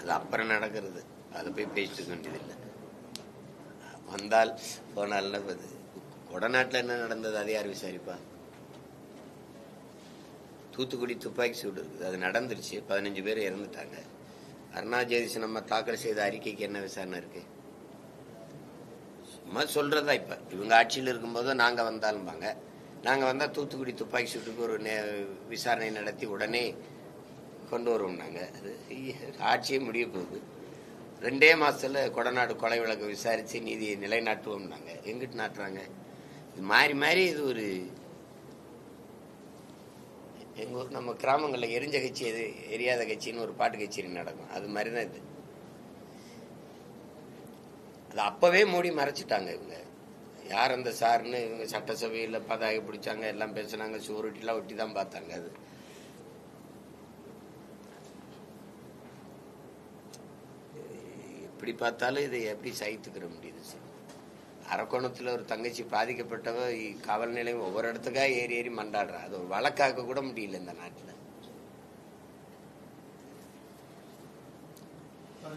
அது அப்புறம் நடக்கிறது, அதை போய் பேசிட்டு வேண்டியதில்லை. வந்தால் போனால் கொடநாட்டில் என்ன நடந்தது அதை யார் விசாரிப்பா? தூத்துக்குடி துப்பாக்கி சூடு இருக்குது, அது நடந்துருச்சு, 15 பேர் இறந்துட்டாங்க. அருணா ஜெகதீஷ் நம்ம தாக்கல் செய்த அறிக்கைக்கு என்ன விசாரணை இருக்கு? சும்மா சொல்றதா. இப்ப இவங்க ஆட்சியில் இருக்கும்போது நாங்க வந்தாலும்பாங்க, நாங்க வந்தா தூத்துக்குடி துப்பாக்கி சூட்டுக்கு ஒரு விசாரணை நடத்தி உடனே கொண்டு வருவோம். நாங்க ஆட்சியே முடிய போகுது, 2 மாசத்துல கொடநாடு கொலை வழக்கு விசாரிச்சு நீதியை நிலைநாட்டுவோம். நாங்க எங்கிட்டு நாட்டுறாங்க? இது மாறி மாறி இது ஒரு எங்க ஊர் நம்ம கிராமங்களில் எரிஞ்ச கட்சி எது எரியாத கட்சின்னு ஒரு பாட்டு கச்சேரி நடக்கும். அது மாதிரி தான் இது. அது அப்பவே மூடி மறைச்சிட்டாங்க இவங்க. யார் அந்த சார்னு இவங்க சட்டசபையில் பதாகை பிடிச்சாங்க, எல்லாம் பேசினாங்க, சூரிட்டிலாம் ஒட்டி தான் பார்த்தாங்க. அது எப்படி பார்த்தாலும் இதை எப்படி சகித்துக்கிற முடியுது சார்? அரக்கோணத்தில் ஒரு தங்கச்சி பாதிக்கப்பட்டவ காவல் நிலையம் ஒவ்வொரு இடத்துக்கா ஏறி ஏறி மண்டாடுறா. அது ஒரு வழக்காக்க கூட முடியல இந்த நாட்டில்.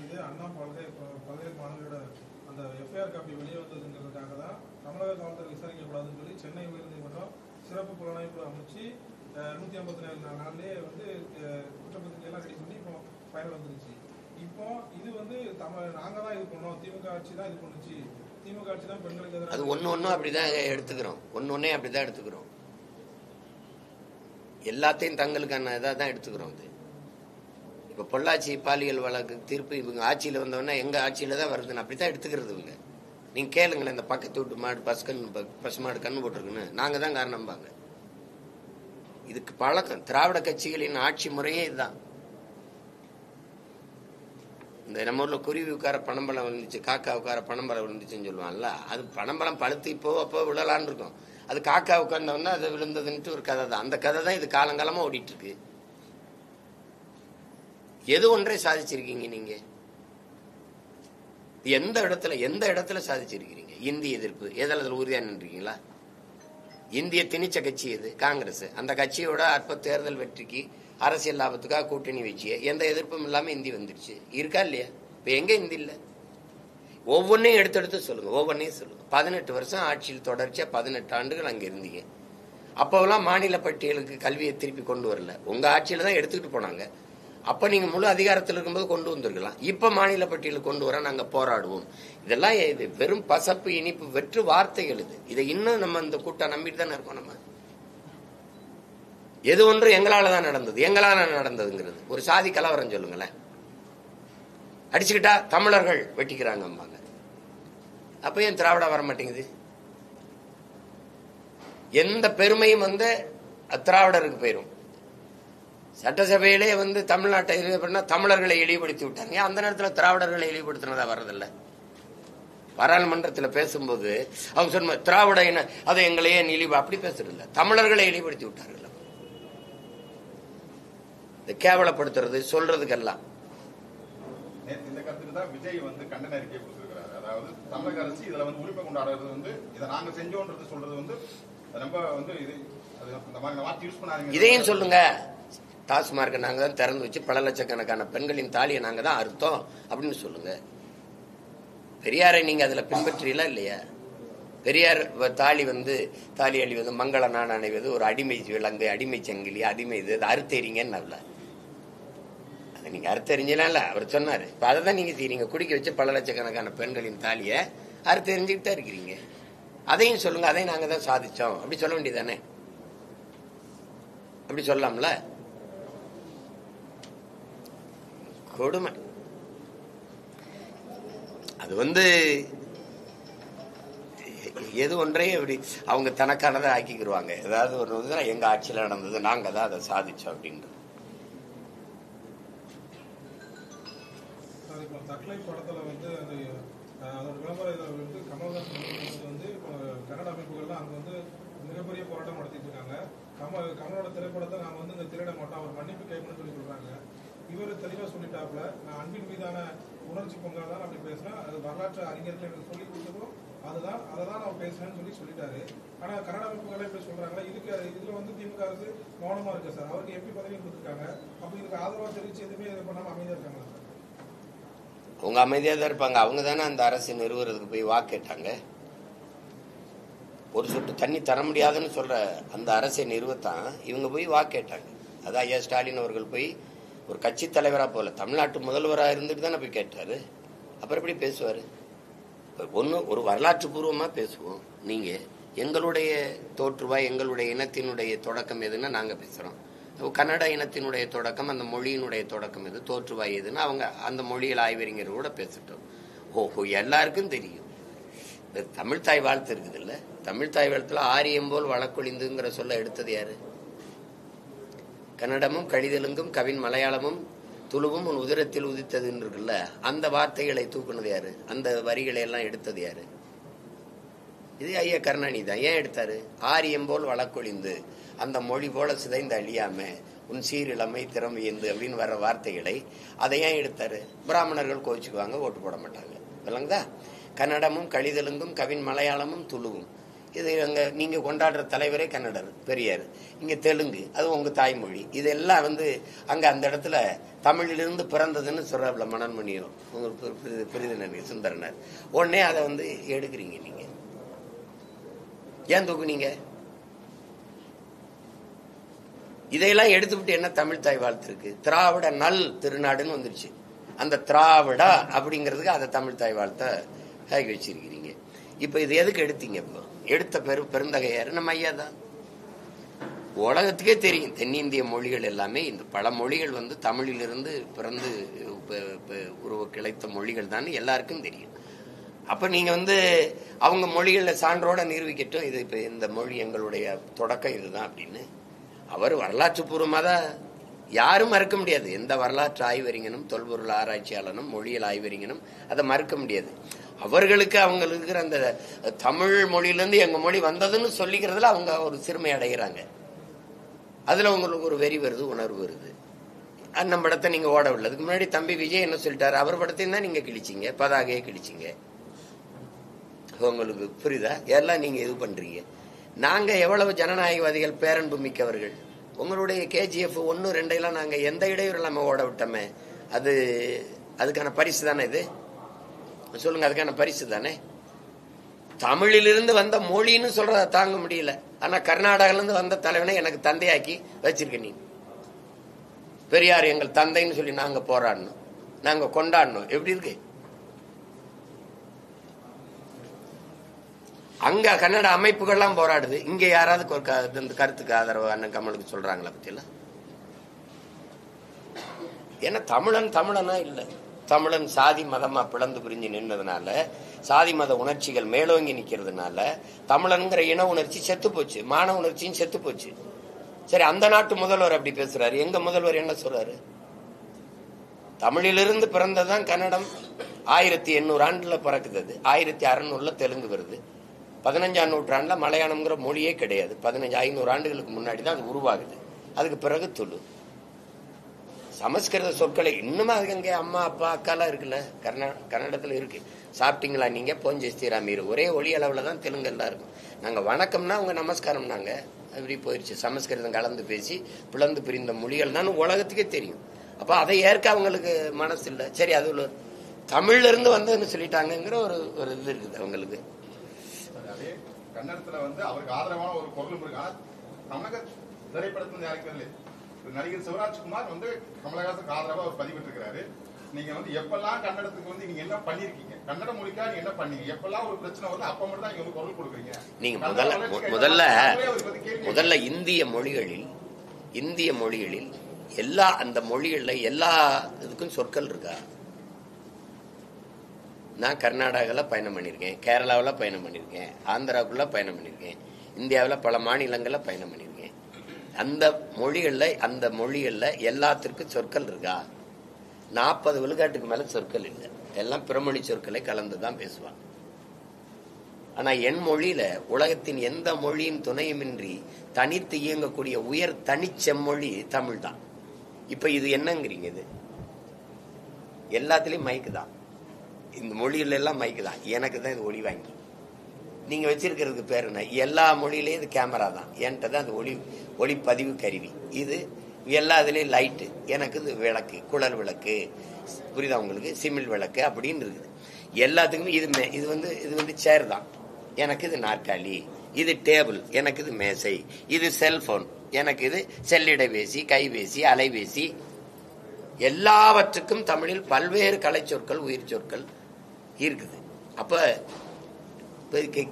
இது அண்ணா பல்கலை மாணவியோட அந்த எஃப்ஐஆர் காப்பி வெளியே வந்ததுங்கிறதுக்காக தான் தமிழக காவல்துறை விசாரிக்கப்படாதுன்னு சொல்லி சென்னை உயர்நீதிமன்றம் சிறப்பு புலனாய்வு அமைச்சு 154 நாள்லயே வந்து குற்றப்பத்திரிகையெல்லாம் ரெடி பண்ணி இப்போ ஃபைனல் வந்துருச்சு. இப்போ இது வந்து நாங்க தான் இது பண்ணோம், திமுக ஆட்சி தான் இது பண்ணுச்சு, திமுக ஆட்சி தான் பெண்களுக்கு எதிராக. அது ஒன்னும் அப்படிதான் எடுத்துக்கிறோம். ஒன்னொன்னே அப்படிதான் எடுத்துக்கிறோம். எல்லாத்தையும் தங்களுக்கான இதாக தான் எடுத்துக்கிறோம். அது இப்ப பொள்ளாச்சி பாலியல் வழக்கு தீர்ப்பு இவங்க ஆட்சியில வந்தவொடனே எங்க ஆட்சியில தான் வருதுன்னு அப்படித்தான் எடுத்துக்கிறது இவங்க. நீங்க கேளுங்களேன், இந்த பக்கத்து வீட்டு மாடு பசு மாடு கண்ணு போட்டிருக்குன்னு நாங்க தான் காரணம்பாங்க. இதுக்கு பழக்கம். திராவிட கட்சிகளின் ஆட்சி முறையே இதுதான். இந்த நம்ம ஊர்ல குருவி உட்கார பணம்பழம் விழுந்துச்சு, காக்கா உட்கார பணம்பழம் விழுந்துச்சுன்னு சொல்லுவாங்கல்ல, அது பணம்பழம் பழுத்து இப்போ அப்போ விழலான்னு இருக்கும். அது காக்கா உட்கார்ந்தவொன்னா அது விழுந்ததுன்ட்டு ஒரு கதை தான். அந்த கதை தான் இது காலங்காலமா ஓடிட்டு இருக்கு. எது ஒன்றை சாதிச்சிருக்கீங்க நீங்க? எந்த இடத்துல சாதிச்சிருக்கீங்க? இந்தி எதிர்ப்பு எதில் உறுதியா நின்றீங்களா? இந்திய திணிச்ச கட்சி எது? காங்கிரஸ். அந்த கட்சியோட அற்ப தேர்தல் வெற்றிக்கு அரசியல் லாபத்துக்காக கூட்டணி வச்சு எந்த எதிர்ப்பும் இல்லாம இந்தி வந்துருச்சு. இருக்கா இல்லையா? இப்ப எங்க இந்தி இல்ல? ஒவ்வொன்னையும் எடுத்து சொல்லுங்க. ஒவ்வொன்னையும் சொல்லுங்க. 18 வருஷம் ஆட்சியில் தொடர்ச்சியா 18 ஆண்டுகள் அங்க இருந்தீங்க. அப்பவெல்லாம் மாநில பட்டியலுக்கு கல்வியை திருப்பி கொண்டு வரல. உங்க ஆட்சியில தான் எடுத்துக்கிட்டு போனாங்க. அப்ப நீங்க முழு அதிகாரத்தில் இருக்கும்போது கொண்டு வந்திருக்கலாம். இப்ப மாநில பட்டியலுக்கு கொண்டு வர நாங்க போராடுவோம். இதெல்லாம் இது வெறும் பசப்பு இனிப்பு வெற்று வார்த்தைகள். இதை இன்னும் நம்ம இந்த கூட்டம் நம்பிட்டு தானே இருக்கோம். நம்ம எது ஒன்று எங்களால தான் நடந்தது, எங்களால நடந்ததுங்கிறது ஒரு சாதி கலவரம் சொல்லுங்களேன். அடிச்சுக்கிட்டா தமிழர்கள் வெட்டிக்கிறாங்க. அப்ப ஏன் திராவிட வர மாட்டேங்குது? எந்த பெருமையும் வந்து திராவிடருக்கு போயிரும். சட்டசபையிலே வந்து தமிழ்நாட்டை தமிழர்களை இழிவுபடுத்தி விட்டாங்க. அந்த நேரத்தில் திராவிடர்களை இழிவுபடுத்தினதா வர்றதில்ல. பாராளுமன்றத்தில் பேசும்போது அவங்க சொன்ன திராவிட அதை எங்களையே இழிவு அப்படி பேசுறதில்ல, தமிழர்களை இழிவுபடுத்தி விட்டார்கள். கேவலப்படுத்துறது சொல்றதுக்கெல்லாம் இந்த கருத்துக்கு தான் விஜய் வந்து கண்டன அறிக்கை கொடுத்திருக்கிறாரு. அதாவது தமிழக அரசு இதுல வந்து உரிமை கொண்டாடுறது வந்து இதை நாங்க செஞ்சோன்றது சொல்றது வந்து ரொம்ப வந்து இது அந்த மாதிரி வார்த்தை யூஸ் பண்ணாதீங்க. இதையும் சொல்லுங்க. டாஸ்மார்க்கை நாங்க தான் திறந்து வச்சு பல லட்சக்கணக்கான பெண்களின் தாலியை நாங்க தான் அறுத்தோம் அப்படின்னு சொல்லுங்க. பெரியாரை நீங்க அதுல பின்பற்றீங்களா இல்லையா? பெரியார் தாலி அழி வந்து மங்கள நாடு அணைவது ஒரு அடிமை விலங்கு, அடிமை சங்கிலி, அடிமை இது அறுத்தெறிங்கன்னு அதை நீங்க அறுத்தெறிஞ்சல அவர் சொன்னாரு. இப்ப அதை தான் நீங்க செய்றீங்க. குடிக்க வச்சு பல லட்சக்கணக்கான பெண்களின் தாலியை அறுத்தெறிஞ்சுக்கிட்டே இருக்கிறீங்க. அதையும் சொல்லுங்க. அதையும் நாங்க தான் சாதிச்சோம் அப்படி சொல்ல வேண்டியதானே? அப்படி சொல்லலாம்ல? கொடுமை. அது வந்து எது ஒன்றையும் இப்படி அவங்க தனக்கானதை ஆக்கிக்கிடுவாங்க. ஏதாவது ஒரு எங்க ஆட்சியில் நடந்தது, நாங்க தான் அதை சாதிச்சோம் அப்படின்றது. தக்லை படத்துல வந்து அதோட விளம்பர வந்து கமல்ஹாசன் வந்து கன்னட அமைப்புகள்லாம் அங்க வந்து மிகப்பெரிய போராட்டம் நடத்திட்டு இருக்காங்க. கமலோட திரைப்படத்தை நாங்க வந்து இங்க திரையிட மாட்டோம், அவர் மன்னிப்பு கேட்கணும்னு சொல்லி சொல்றாங்க. இவர் தெளிவா சொல்லிட்டாப்ல, நான் அன்பின் மீதான உணர்ச்சி பொங்கல் தான் அப்படி பேசுறேன், அது வரலாற்று அறிஞர்கள் எனக்கு சொல்லி கொடுத்ததும் அதை தான் நான் பேசுறேன்னு சொல்லிட்டாரு. ஆனா கன்னட அமைப்புகளை இப்படி சொல்றாங்களா? இதுல வந்து திமுக அரசு மௌனமா இருக்கு சார். அவருக்கு எப்படி பதவி கொடுத்துருக்காங்க? அப்ப இதுக்கு ஆதரவா தெரிவிச்சு எதுவுமே இது பண்ணாம அமைதியா இருக்காங்களா சார்? அவங்க அமைதியா தான் இருப்பாங்க. அவங்க தானே அந்த அரசு நிறுவுறதுக்கு போய் வாக்கு கேட்டாங்க. ஒரு சொட்டு தண்ணி தர முடியாதுன்னு சொல்ற அந்த அரசை நிறுவத்தான் இவங்க போய் வாக்கு கேட்டாங்க. அதான் ஐயா ஸ்டாலின் அவர்கள் போய் ஒரு கட்சி தலைவரா போல தமிழ்நாட்டு முதல்வராக இருந்துட்டு தானே போய் கேட்டாரு. அப்புறம் எப்படி பேசுவாரு? ஒரு வரலாற்று பூர்வமா பேசுவோம். நீங்க எங்களுடைய தோற்றுவாய், எங்களுடைய இனத்தினுடைய தொடக்கம் எதுன்னா நாங்க பேசுறோம். கன்னட இனத்தினுடைய தொடக்கம், அந்த மொழியினுடைய தொடக்கம் எது, தோற்றுவாய் எதுன்னு அவங்க அந்த மொழியில் ஆய்வறிஞர் கூட பேசிட்டோம். ஓஹோ, எல்லாருக்கும் தெரியும். இந்த தமிழ்தாய் வாழ்த்து இருக்குது இல்ல, தமிழ்தாய் வாழ்த்துல ஆரியம் போல் வழக்கொழிந்துங்கிற சொல்ல எடுத்தது யாரு? கன்னடமும் கழிதலுங்கும் கவின் மலையாளமும் துளுவும் உன் உதிரத்தில் உதித்ததுன்னு இருக்குல்ல, அந்த வார்த்தைகளை தூக்குனது யாரு? அந்த வரிகளை எல்லாம் எடுத்தது யாரு? இது ஐயா கருணாநிதி தான். ஏன் எடுத்தாரு? ஆரியம் போல் வழக்கொழிந்து அந்த மொழி போல சிதைந்து அழியாம உன் சீரிழமை திறமையந்து அப்படின்னு வர்ற வார்த்தைகளை அதை ஏன் எடுத்தாரு? பிராமணர்கள் கோச்சுக்குவாங்க, ஓட்டு போட மாட்டாங்க. இல்லைங்களா? கன்னடமும் கழிதலுங்கும் கவின் மலையாளமும் துளுவும், இது அங்க நீங்க கொண்டாடுற தலைவரே கன்னடர் பெரியார், இங்க தெலுங்கு, அது உங்க தாய்மொழி. இதெல்லாம் அங்க அந்த இடத்துல தமிழிலிருந்து பிறந்ததுன்னு சொல்றாப்ல மனோன்மணியும் பிரிதினர் சுந்தரனர். உடனே அதை எடுக்கிறீங்க நீங்க. ஏன் தூக்குனீங்க? இதையெல்லாம் எடுத்துவிட்டு என்ன தமிழ் தாய் வாழ்த்து இருக்கு? திராவிட நல் திருநாடுன்னு வந்துருச்சு. அந்த திராவிடா அப்படிங்கிறதுக்கு அதை தமிழ் தாய் வாழ்த்த ஆகி வச்சிருக்கிறீங்க. இப்ப இது எதுக்கு எடுத்தீங்க? இப்போ எடுத்த பெருந்தகையாரு நம்ம ஐயா தான். உலகத்துக்கே தெரியும் தென்னிந்திய மொழிகள் எல்லாமே இந்த பல மொழிகள் தமிழிலிருந்து பிறந்து உருவ கிளைத்த மொழிகள் தான் எல்லாருக்கும் தெரியும். அப்ப நீங்க அவங்க மொழிகள்ல சான்றோட நிரூபிக்கட்டும், இது இப்ப இந்த மொழி எங்களுடைய தொடக்கம் இதுதான் அப்படின்னு. அவர் வரலாற்று பூர்வமா தான், யாரும் மறுக்க முடியாது. எந்த வரலாற்று ஆய்வறிஞனும் தொல்பொருள் ஆராய்ச்சியாளனும் மொழியியல் ஆய்வறிஞனும் அதை மறுக்க முடியாது. அவர்களுக்கு அவங்களுக்கு இருக்கிற அந்த தமிழ் மொழியிலிருந்து எங்க மொழி வந்ததுன்னு சொல்லிக்கிறதுல அவங்க ஒரு சிறுமை அடைகிறாங்க. அதுல உங்களுக்கு ஒரு வெறி வருது, உணர்வு வருது. நம்ம படத்தை நீங்க ஓட விடல. அதுக்கு முன்னாடி தம்பி விஜய் என்ன சொல்லிட்டாரு? அவர் படத்தையும் தான் நீங்க கிழிச்சிங்க, பதாகையே கிழிச்சிங்க. உங்களுக்கு புரியுதா? எல்லாம் நீங்க இது பண்றீங்க. நாங்க எவ்வளவு ஜனநாயகவாதிகள், பேரன்பு மிக்கவர்கள். உங்களுடைய KGF 1, 2 எல்லாம் நாங்க எந்த இடையூறு இல்லாம ஓட விட்டோமே, அதுக்கான பரிசு தானே இது? சொல்லுங்க, அதுக்கான பரிசு தானே? தமிழிலிருந்து வந்த மொழின்னு சொல்றத தாங்க முடியல. ஆனா கர்நாடகால இருந்து வந்த தலைவனை எனக்கு தந்தையாக்கி வச்சிருக்க நீ. பெரியார் எங்கள் தந்தைன்னு சொல்லி நாங்க போராடணும், நாங்க கொண்டாடணும். எப்படி இருக்கு? அங்க கன்னட அமைப்புகள்லாம் போராடுது, இங்க யாராவது கருத்துக்கு ஆதரவு அண்ணன் கமலுக்கு சொல்றாங்களா பத்தியெல்லாம்? ஏன்னா தமிழனா இல்ல, தமிழன் சாதி மதமா பிளந்து பிரிஞ்சு நின்றதுனால, சாதி மத உணர்ச்சிகள் மேலோங்கி நிக்கிறதுனால தமிழன்கிற இன உணர்ச்சி செத்து போச்சு, மான உணர்ச்சியும் செத்து போச்சு. சரி, அந்த நாட்டு முதல்வர் அப்படி பேசுறாரு. எங்க முதல்வர் என்ன சொல்றாரு? தமிழிலிருந்து பிறந்ததான் கன்னடம். 1800 ஆண்டுல பிறக்குது, 1600 தெலுங்கு வருது. 15ஆம் நூற்றாண்டுல மலையாளம்ங்கிற மொழியே கிடையாது. 500 ஆண்டுகளுக்கு முன்னாடி தான் அது உருவாகுது. அதுக்கு பிறகு துளு. சமஸ்கிருத சொற்களை இன்னுமே அதுக்கு அங்கே அம்மா அப்பா அக்காலாம் இருக்குல்ல, கன்னடத்துல இருக்கு. சாப்பிட்டீங்களா நீங்க, போஞ்சஸ்திரா மீர், ஒரே ஒளி அளவுல தான் தெலுங்கு எல்லாம் இருக்கும். நாங்க வணக்கம்னா அவங்க நமஸ்காரம், நாங்க அப்படி போயிருச்சு. சமஸ்கிருதம் கலந்து பேசி பிளந்து பிரிந்த மொழிகள் தான் உலகத்துக்கே தெரியும். அப்ப அதை ஏற்க அவங்களுக்கு மனசு இல்லை. சரி, அது தமிழ்ல இருந்து வந்ததுன்னு சொல்லிட்டாங்கிற ஒரு இது இருக்குது அவங்களுக்கு. அதே கன்னடத்துல அவருக்கு ஆதரவான ஒரு பொருளும் இருக்கு. ஆனா தமிழக திரைப்படத்துல யாருக்கு நடிகர் சிவராஜ்குமார் கமலஹாசனுக்கு ஆதரவா அவர் பதிவிட்டிருக்கிறாரு. நீங்க எப்பெல்லாம் கன்னடத்துக்கு நீங்க என்ன பண்ணிருக்கீங்க, கன்னட மொழிக்கா நீங்க என்ன பண்ணீங்க, எப்பெல்லாம் ஒரு பிரச்சனை வருது அப்ப மட்டும் தான் நீங்க குரல் கொடுக்குறீங்க. நீங்க முதல்ல இந்திய மொழிகளில் எல்லா அந்த மொழிகள்ல எல்லா இதுக்கும் சொற்கள் இருக்கா? நான் கர்நாடகாவில் பயணம் பண்ணியிருக்கேன், கேரளாவில் பயணம் பண்ணியிருக்கேன், ஆந்திராவுக்குள்ள பயணம் பண்ணியிருக்கேன், இந்தியாவில் பல மாநிலங்களில் பயணம் பண்ணியிருக்கேன். அந்த மொழிகள்ல எல்லாத்திற்கும் சொற்கள் இருக்கா? 40 விழுக்காட்டுக்கு மேல சொற்கள் இல்லை. எல்லாம் பிறமொழி சொற்களை கலந்துதான் பேசுவாங்க. ஆனா என் மொழியில உலகத்தின் எந்த மொழியின் துணையுமின்றி தனித்து இயங்கக்கூடிய உயர் தனிச்செம்மொழி தமிழ் தான். இப்ப இது என்னங்கிறீங்க? இது எல்லாத்திலயும் மைக்கு தான், இந்த மொழியில எல்லாம் மைக்கு தான். எனக்கு தான் இது ஒளி வாங்கி. நீங்க வச்சிருக்கிறதுக்கு பேர் என்ன? எல்லா மொழியிலயும் இது கேமரா தான். என்கிட்ட தான் அது ஒளிப்பதிவு கருவி. இது எல்லா இதுலயும் லைட்டு, எனக்கு இது விளக்கு, குழல் விளக்கு, புரியுதா உங்களுக்கு? சிமிழ் விளக்கு அப்படின்னு இருக்குது. எல்லாத்துக்குமே இது சேர் தான், எனக்கு இது நாற்காலி, இது டேபிள், எனக்கு இது மேசை, இது செல்போன், எனக்கு இது செல்லிடைபேசி, கைபேசி, அலைபேசி. எல்லாவற்றுக்கும் தமிழில் பல்வேறு கலை சொற்கள், உயிர் சொற்கள் இருக்குது. அப்ப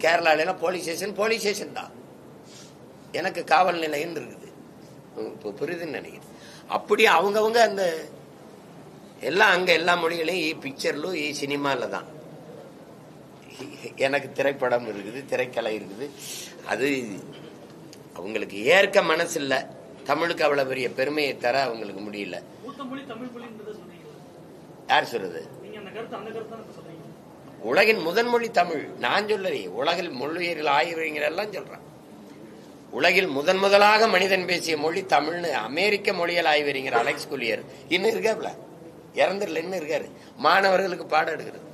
கேரளால போலீஸ் ஸ்டேஷன் தான், எனக்கு காவல் நிலையம் இருக்குது. புரியுதுன்னு நினைக்கிறேன். அப்படி அவங்கவுங்க அந்த எல்லாம் அங்க எல்லா மொழிகளையும் பிக்சர்லும் சினிமால தான். எனக்கு திரைப்படம் இருக்குது, திரைக்கலை இருக்குது. அது அவங்களுக்கு ஏற்க மனசு இல்லை. தமிழுக்கு அவ்வளவு பெரிய பெருமையை தர அவங்களுக்கு முடியல. யார் சொல்றது? உலகின் முதன்மொழி தமிழ். நான் சொல்லலையே, உலகில் மொழியியல் ஆய்வறிஞர் எல்லாம் சொல்றான். உலகில் முதலாக மனிதன் பேசிய மொழி தமிழ்னு அமெரிக்க மொழியியல் ஆய்வறிஞர் அலெக்ஸ் குலியர் இன்னும் இருக்காப்ல, இறந்துடல, இன்னும் இருக்காரு. மாணவர்களுக்கு பாடம் எடுக்கிறது.